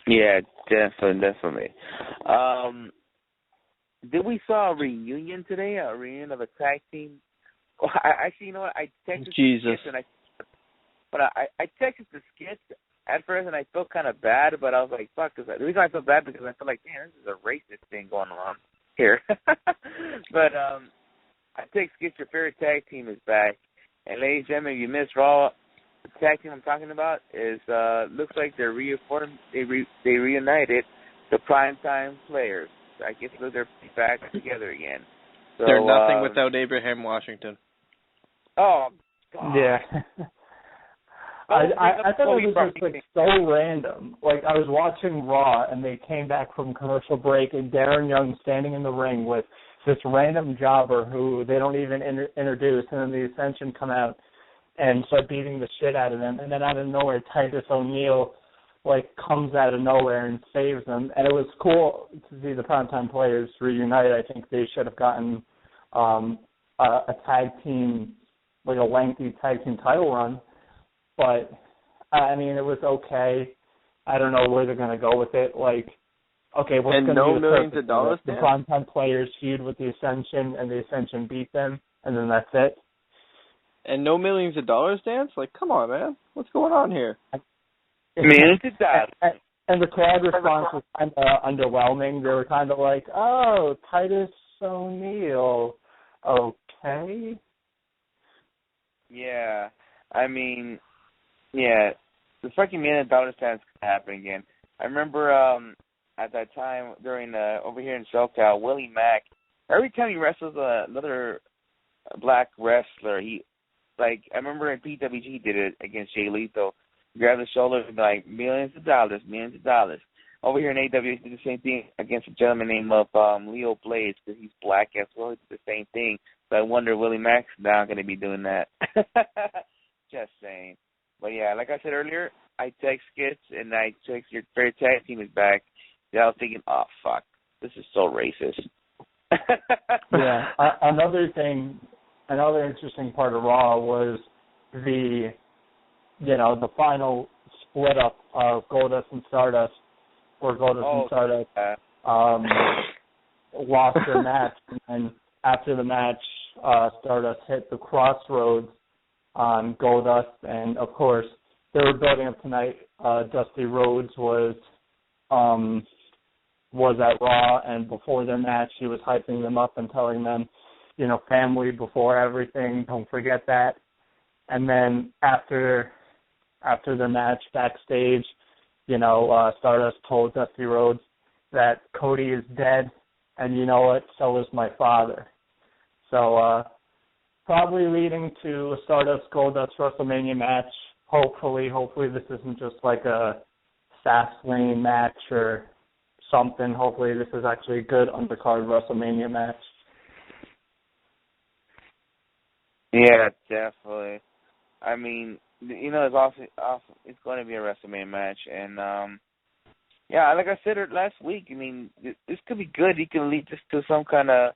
Yeah, definitely. Did we saw a reunion today? A reunion of a tag team? Oh, actually, you know what? I texted Jesus. the skits I texted the skits at first, and I felt kind of bad, but I was like, fuck. The reason I felt bad because I felt like, damn, this is a racist thing going on here. But I text skits, your favorite tag team is back. And ladies and gentlemen, if you missed Raw, the tag team I'm talking about is looks like they're they reunited the primetime players. I guess they're back together again. So, they're nothing without Abraham Washington. Oh, God. Yeah. I thought it was just like so random. Like, I was watching Raw and they came back from commercial break and Darren Young standing in the ring with this random jobber who they don't even introduce, and then the Ascension come out and start beating the shit out of them, and then out of nowhere Titus O'Neil comes out of nowhere and saves them. And it was cool to see the primetime players reunite. I think they should have gotten a tag team, a lengthy tag team title run. But, I mean, it was okay. I don't know where they're going to go with it. Okay, what's going to no be the millions purpose of dollars? The primetime players feud with the Ascension, and the Ascension beat them, and then that's it. And no millions of dollars dance? Come on, man. What's going on here? Millions of dollars. And the crowd response was kind of underwhelming. They were kind of like, oh, Titus O'Neil. Okay. Yeah. I mean, yeah, the fucking $1 million dance can happen again. I remember at that time during over here in SoCal, Willie Mack, every time he wrestles another black wrestler, I remember in PWG he did it against Jay Lethal. Grab the shoulders and be like, millions of dollars. Over here in AW, he did the same thing against a gentleman named Leo Blades, because he's black as well. He did the same thing. So I wonder Willie Mack's now going to be doing that. Just saying. But yeah, like I said earlier, I text skits and I text your favorite tag team is back. And I was thinking, oh, fuck, this is so racist. Yeah. Another interesting part of Raw was the final split up of Goldust and Stardust, where Goldust and Stardust lost their match, and after the match, Stardust hit the Crossroads on Goldust, and of course they were building up tonight. Dusty Rhodes was at Raw, and before their match, he was hyping them up and telling them, family before everything. Don't forget that. And then after their match backstage, Stardust told Dusty Rhodes that Cody is dead, and you know what? So is my father. So probably leading to a Stardust Goldust WrestleMania match. Hopefully this isn't just like a Fastlane match or something. Hopefully this is actually a good undercard WrestleMania match. Yeah, definitely. I mean, it's awesome. It's going to be a WrestleMania match, and yeah, like I said last week, I mean, this could be good. It can lead just to some kind of,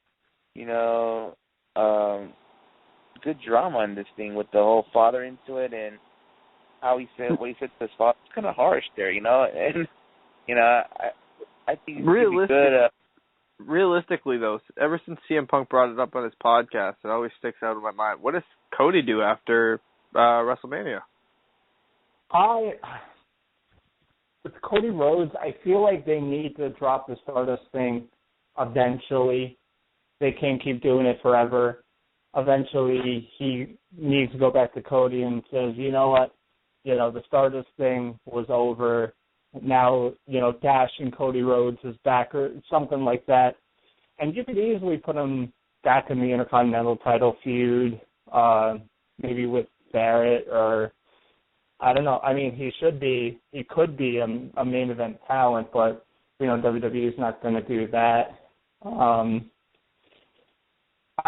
good drama in this thing with the whole father into it, and what he said to his father. It's kind of harsh there, and I think it could be good. Realistically, though, ever since CM Punk brought it up on his podcast, it always sticks out in my mind. What does Cody do after WrestleMania? With Cody Rhodes, I feel like they need to drop the Stardust thing eventually. They can't keep doing it forever. Eventually, he needs to go back to Cody and says, you know what, the Stardust thing was over. Now, Dash and Cody Rhodes is back, or something like that. And you could easily put him back in the Intercontinental title feud, maybe with Barrett, or I don't know. I mean, he could be a main event talent, but, WWE is not going to do that. I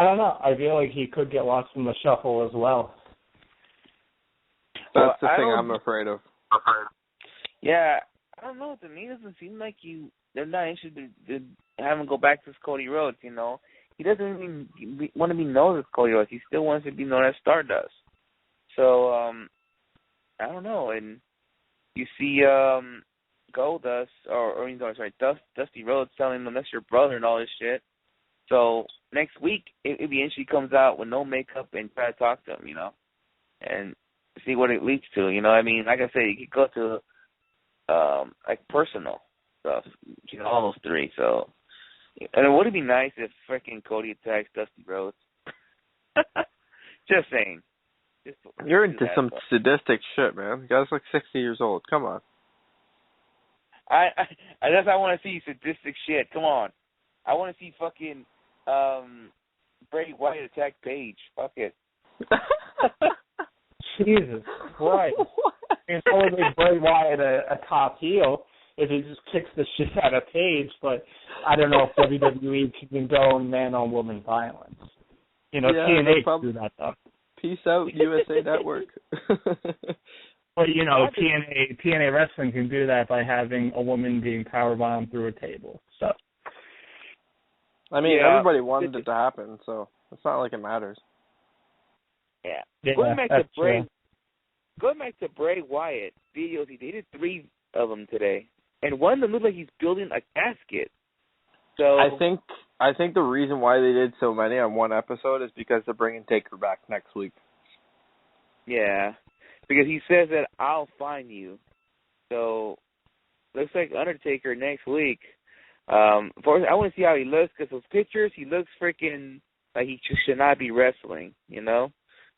don't know. I feel like he could get lost in the shuffle as well. That's the thing I'm afraid of. Yeah, I don't know. To me, it doesn't seem like they're not interested in having him go back to Cody Rhodes, you know. He doesn't even want to be known as Cody Rhodes. He still wants to be known as Stardust. So, I don't know. And you see Goldust, Dusty Rhodes telling him that's your brother and all this shit. So next week, it'd be interesting. He comes out with no makeup and try to talk to him, you know, and see what it leads to. You know, I mean, like I said, you could go to like personal stuff, you know, all those three. So, and it would be nice if freaking Cody attacks Dusty Rhodes. Just saying. You're into some sadistic shit, man. The guy's like 60 years old. Come on. I guess I want to see sadistic shit. Come on. I want to see fucking Bray Wyatt attack Paige. Fuck it. Jesus Christ. It's totally Bray Wyatt a top heel if he just kicks the shit out of Paige, but I don't know if WWE can go man-on-woman violence. You know, TNA can do that stuff. Peace out, USA Network. But, you know, TNA Wrestling can do that by having a woman being powerbombed through a table. So, I mean, everybody wanted it to happen, so it's not like it matters. Yeah. Going back to Bray Wyatt videos, he did 3 of them today, and one of them looked like he's building a casket. So I think the reason why they did so many on one episode is because they're bringing Taker back next week. Yeah, because he says that I'll find you. So looks like Undertaker next week. First, I want to see how he looks because those pictures, he looks freaking like he just should not be wrestling. You know,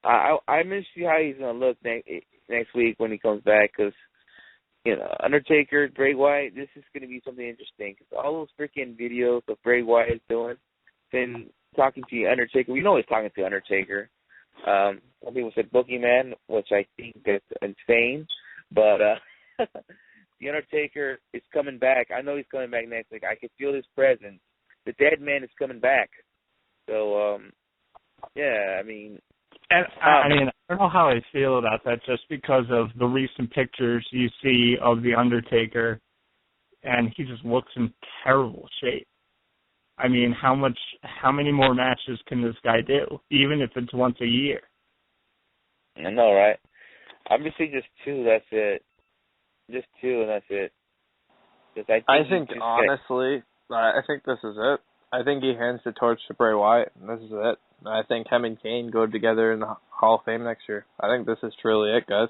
I'm interested to see how he's gonna look next week when he comes back because. You know, Undertaker, Bray Wyatt, this is going to be something interesting. Because all those freaking videos of Bray Wyatt doing, then talking to Undertaker. We know he's talking to Undertaker. Some people said Boogeyman, which I think is insane. But the Undertaker is coming back. I know he's coming back next week. I can feel his presence. The dead man is coming back. So, yeah, I mean... And I mean, I don't know how I feel about that just because of the recent pictures you see of The Undertaker, and he just looks in terrible shape. I mean, how many more matches can this guy do, even if it's once a year? I know, right? I'm just saying just 2, that's it. Just 2, and that's it. I think honestly, I think this is it. I think he hands the torch to Bray Wyatt, and this is it. I think him and Kane go together in the Hall of Fame next year. I think this is truly it, guys.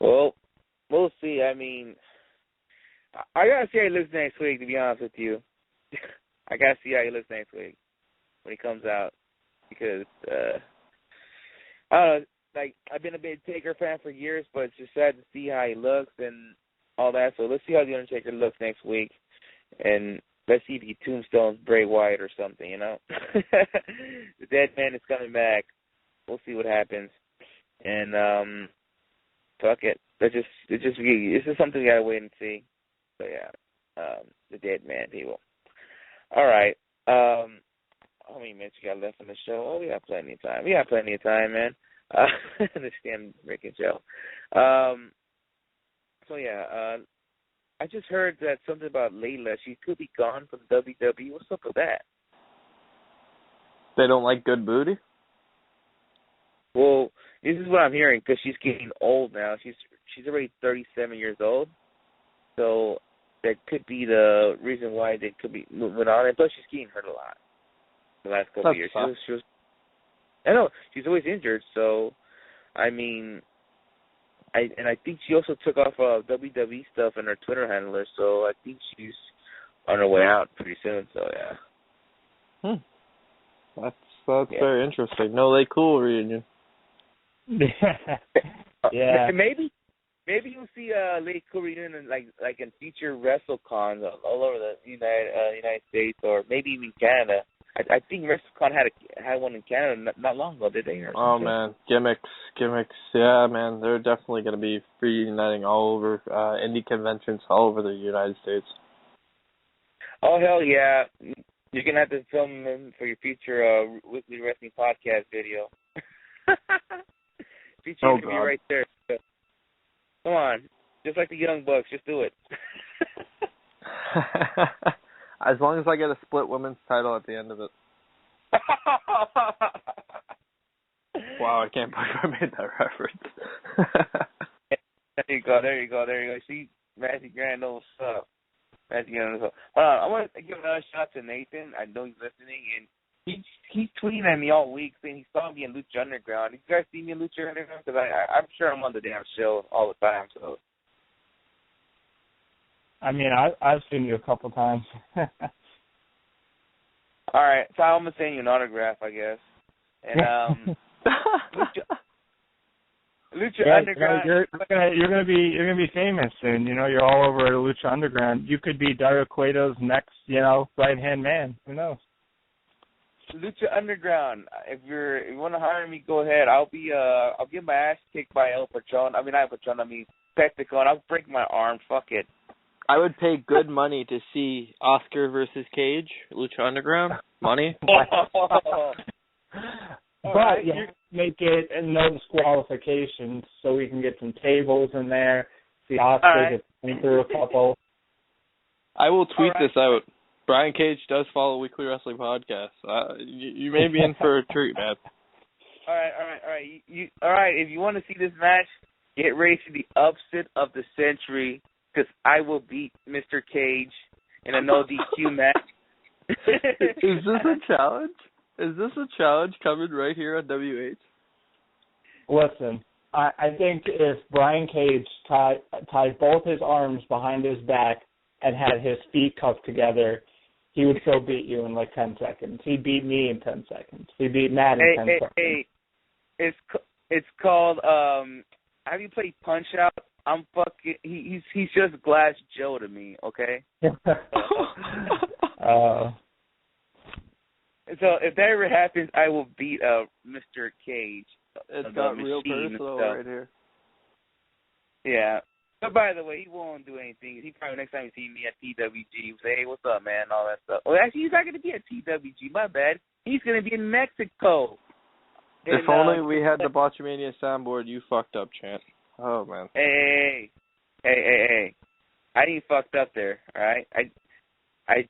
Well, we'll see. I mean, I got to see how he looks next week, to be honest with you. I got to see how he looks next week when he comes out. Because, I don't know, like, I've been a big Taker fan for years, but it's just sad to see how he looks and all that. So let's see how The Undertaker looks next week. And let's see if he tombstones Bray Wyatt or something, you know? The dead man is coming back. We'll see what happens. And, fuck it. This is something we gotta wait and see. So, yeah. The dead man, people. All right. How many minutes you got left on the show? Oh, we got plenty of time. We got plenty of time, man. This damn freaking show. So, yeah, I just heard that something about Layla. She could be gone from WWE. What's up with that? They don't like good booty? Well, this is what I'm hearing because she's getting old now. She's already 37 years old. So that could be the reason why they could be moving on. And plus, she's getting hurt a lot the last couple of years. I know. She's always injured. So, I mean... I think she also took off WWE stuff in her Twitter handler, so I think she's on her way out pretty soon. So yeah. That's very interesting. No Lay Cool reunion. Yeah. Maybe you'll see Lay Cool reunion in, like in future WrestleCons all over the United States or maybe even Canada. I think WrestleCon had one in Canada not long ago, did they? Oh, man. Gimmicks. Yeah, man. They're definitely going to be reuniting all over indie conventions all over the United States. Oh, hell yeah. You're going to have to film them for your future weekly wrestling podcast video. Feature interview right there. Come on. Just like the Young Bucks, just do it. As long as I get a split women's title at the end of it. Wow, I can't believe I made that reference. There you go. See, Matthew Grant knows what's up. Hold on, I want to give another shout to Nathan. I know he's listening, and he's tweeting at me all week saying he saw me in Lucha Underground. Did you guys see me in Lucha Underground? Because I'm sure I'm on the damn show all the time, so... I mean, I've seen you a couple times. All right, so I'm gonna send you an autograph, I guess. And Lucha Underground. You're gonna be famous soon. You know, you're all over Lucha Underground. You could be Dario Cueto's next, right hand man. Who knows? Lucha Underground. If you want to hire me, go ahead. I'll get my ass kicked by El Patron. I mean, not El Patron. I mean, Pecticon. I'll break my arm. Fuck it. I would pay good money to see Oscar versus Cage, Lucha Underground. Money. But you make it no disqualifications, so we can get some tables in there. See Oscar get through a couple. I will tweet this out. Brian Cage does follow Weekly Wrestling Podcast. You may be in for a treat, man. All right. All right. If you want to see this match, get ready for the upset of the century. Because I will beat Mr. Cage in a no DQ match. Is this a challenge? Is this a challenge coming right here on WH? Listen, I think if Brian Cage tied both his arms behind his back and had his feet cuffed together, he would still beat you in like 10 seconds. He beat me in 10 seconds. He beat Matt in 10 seconds. Hey, it's called, have you played Punch-Out? I'm fucking. He's just Glass Joe to me, okay? So if that ever happens, I will beat Mr. Cage. It's got real personal right here. Yeah. But by the way, he won't do anything. He probably next time he sees me at TWG, he'll say, "Hey, what's up, man?" All that stuff. Well, actually, he's not going to be at TWG. My bad. He's going to be in Mexico. If only we had the Botchamania soundboard, you fucked up, Chant. Oh, man. Hey. I ain't fucked up there, all right? I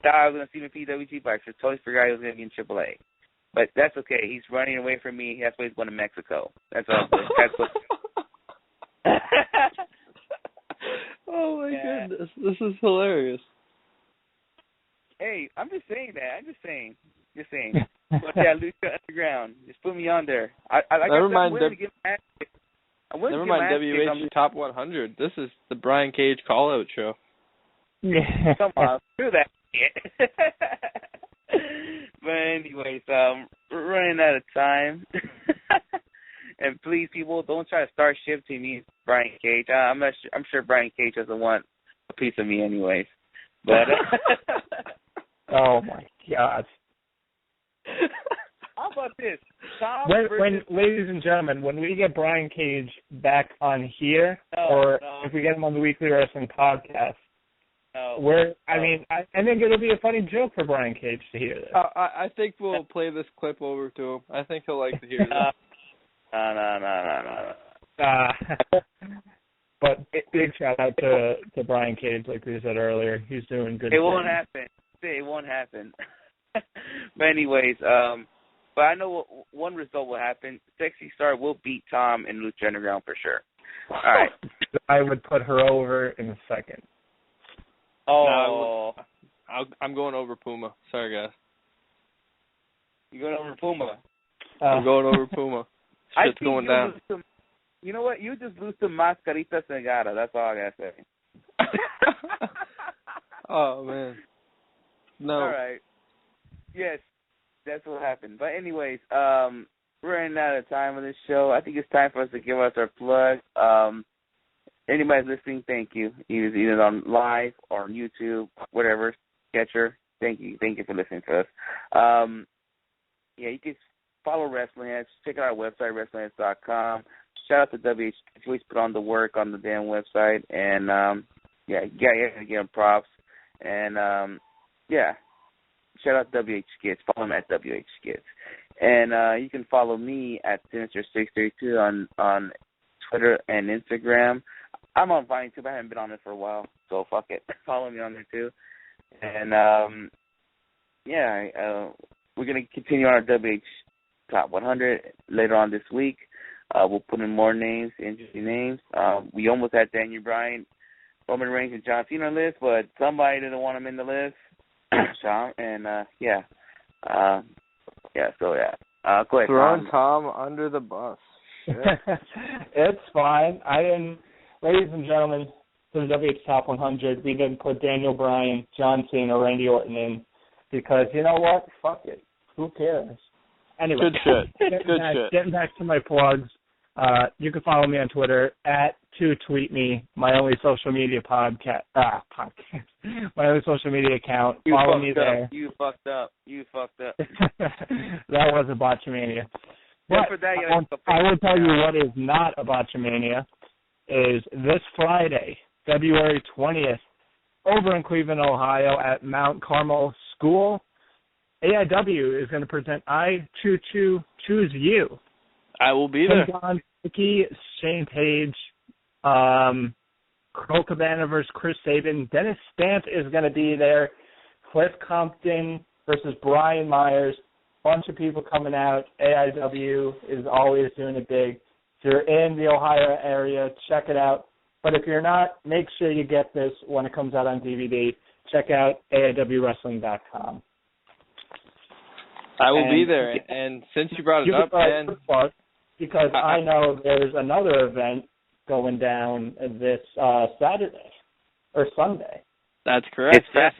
thought I was going to see him in PWG, but I totally forgot he was going to be in AAA. But that's okay. He's running away from me. That's why he's going to Mexico. That's all. That's what. Oh, my goodness. This is hilarious. Hey, I'm just saying that. Just saying. But yeah, Lucha Underground. Just put me on there. Never mind. To get Never mind WH Top 100. This is the Brian Cage call-out show. Yeah. Come on, do that shit. But anyways, we're running out of time. And please, people, don't try to start shit to me, Brian Cage. I'm sure Brian Cage doesn't want a piece of me anyways. But oh my God. How about this? Ladies and gentlemen, when we get Brian Cage back on here, if we get him on the Weekly Wrestling Podcast, I think it'll be a funny joke for Brian Cage to hear this. I think we'll play this clip over to him. I think he'll like to hear this. No. But big shout out to Brian Cage, like we said earlier. He's doing good. It won't happen. But anyways, but I know one result will happen. Sexy Star will beat Tom in Lucha Underground for sure. All right. I would put her over in a second. Oh. No, I'm going over Puma. Sorry, guys. You going over Puma? I'm going over Puma. Shit's going down. You know what? You just lose to Mascarita Segara. That's all I got to say. Oh, man. No. All right. Yes, that's what happened. But anyways, we're running out of time on this show. I think it's time for us to give us our plug. Anybody listening, thank you. Either on live or on YouTube, whatever, Catcher. Thank you for listening to us. You can follow Wrestling Heads. Check out our website, WrestlingHeads.com. Shout out to WH. He always put on the work on the damn website. And, you gotta give him props. And, shout out WH Skits. Follow him at WH Skits. And you can follow me at Sinister632 on Twitter and Instagram. I'm on Vine too, but I haven't been on it for a while, so fuck it. Follow me on there too. And we're gonna continue on our WH Top 100 later on this week. We'll put in more names, interesting names. We almost had Daniel Bryan, Roman Reigns, and John Cena on the list, but somebody didn't want him in the list. Sean, and go ahead. Throwing Tom under the bus. It's fine. Ladies and gentlemen, for the WH Top 100, we didn't put Daniel Bryan, John Cena, or Randy Orton in because, you know what? Fuck it. Who cares? Anyway, good shit. Getting back to my plugs, you can follow me on Twitter at @2tweetme, my only social media my only social media account. Follow me there. You fucked up. That was a botchamania. But for that, I will tell you what is not a botchamania is this Friday, February 20th, over in Cleveland, Ohio, at Mount Carmel School. AIW is going to present I Choose You. I will be there. John Hickey, Shane Page, Cole Cabana versus Chris Sabin. Dennis Stamp is going to be there. Cliff Compton versus Brian Myers. Bunch of people coming out. AIW is always doing it big. If you're in the Ohio area, check it out. But if you're not, make sure you get this when it comes out on DVD. Check out AIWWrestling.com. I will be there. And since you brought it up, Dan, because I know there's another event going down this Saturday or Sunday. That's correct. Yes.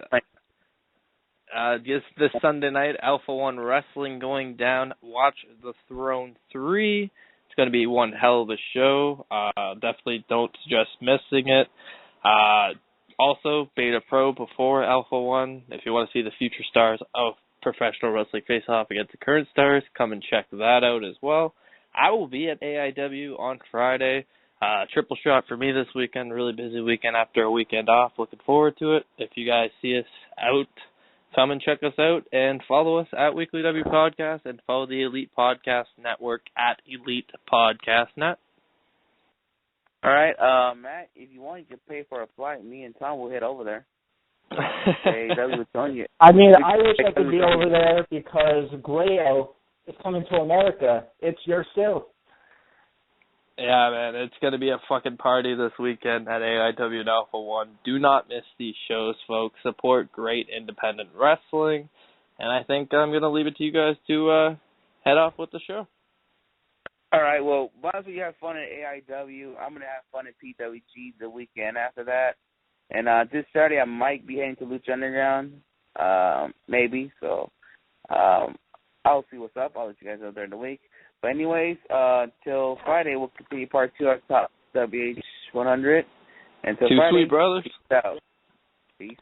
Just this Sunday night, Alpha One Wrestling going down. Watch the Throne 3. It's going to be one hell of a show. Definitely don't suggest missing it. Also, Beta Pro before Alpha One. If you want to see the future stars of professional wrestling face-off against the current stars, come and check that out as well. I will be at AIW on Friday. Triple shot for me this weekend. Really busy weekend after a weekend off. Looking forward to it. If you guys see us out, come and check us out and follow us at Weekly W Podcast and follow the Elite Podcast Network at Elite Podcast Net. All right, Matt, if you want, you can pay for a flight. Me and Tom will head over there. AIW was telling you. I mean, I wish I could be over there because Grayo is coming to America. It's your show. Yeah, man, it's going to be a fucking party this weekend at AIW and Alpha One. Do not miss these shows, folks. Support great independent wrestling. And I think I'm going to leave it to you guys to head off with the show. All right, well, once we have fun at AIW, I'm going to have fun at PWG the weekend after that. And this Saturday, I might be heading to Lucha Underground, maybe. So I'll see what's up. I'll let you guys know during the week. But anyways, till Friday, we'll continue part 2 of Top WH 100. Until Friday, sweet, brothers. Peace out. Peace.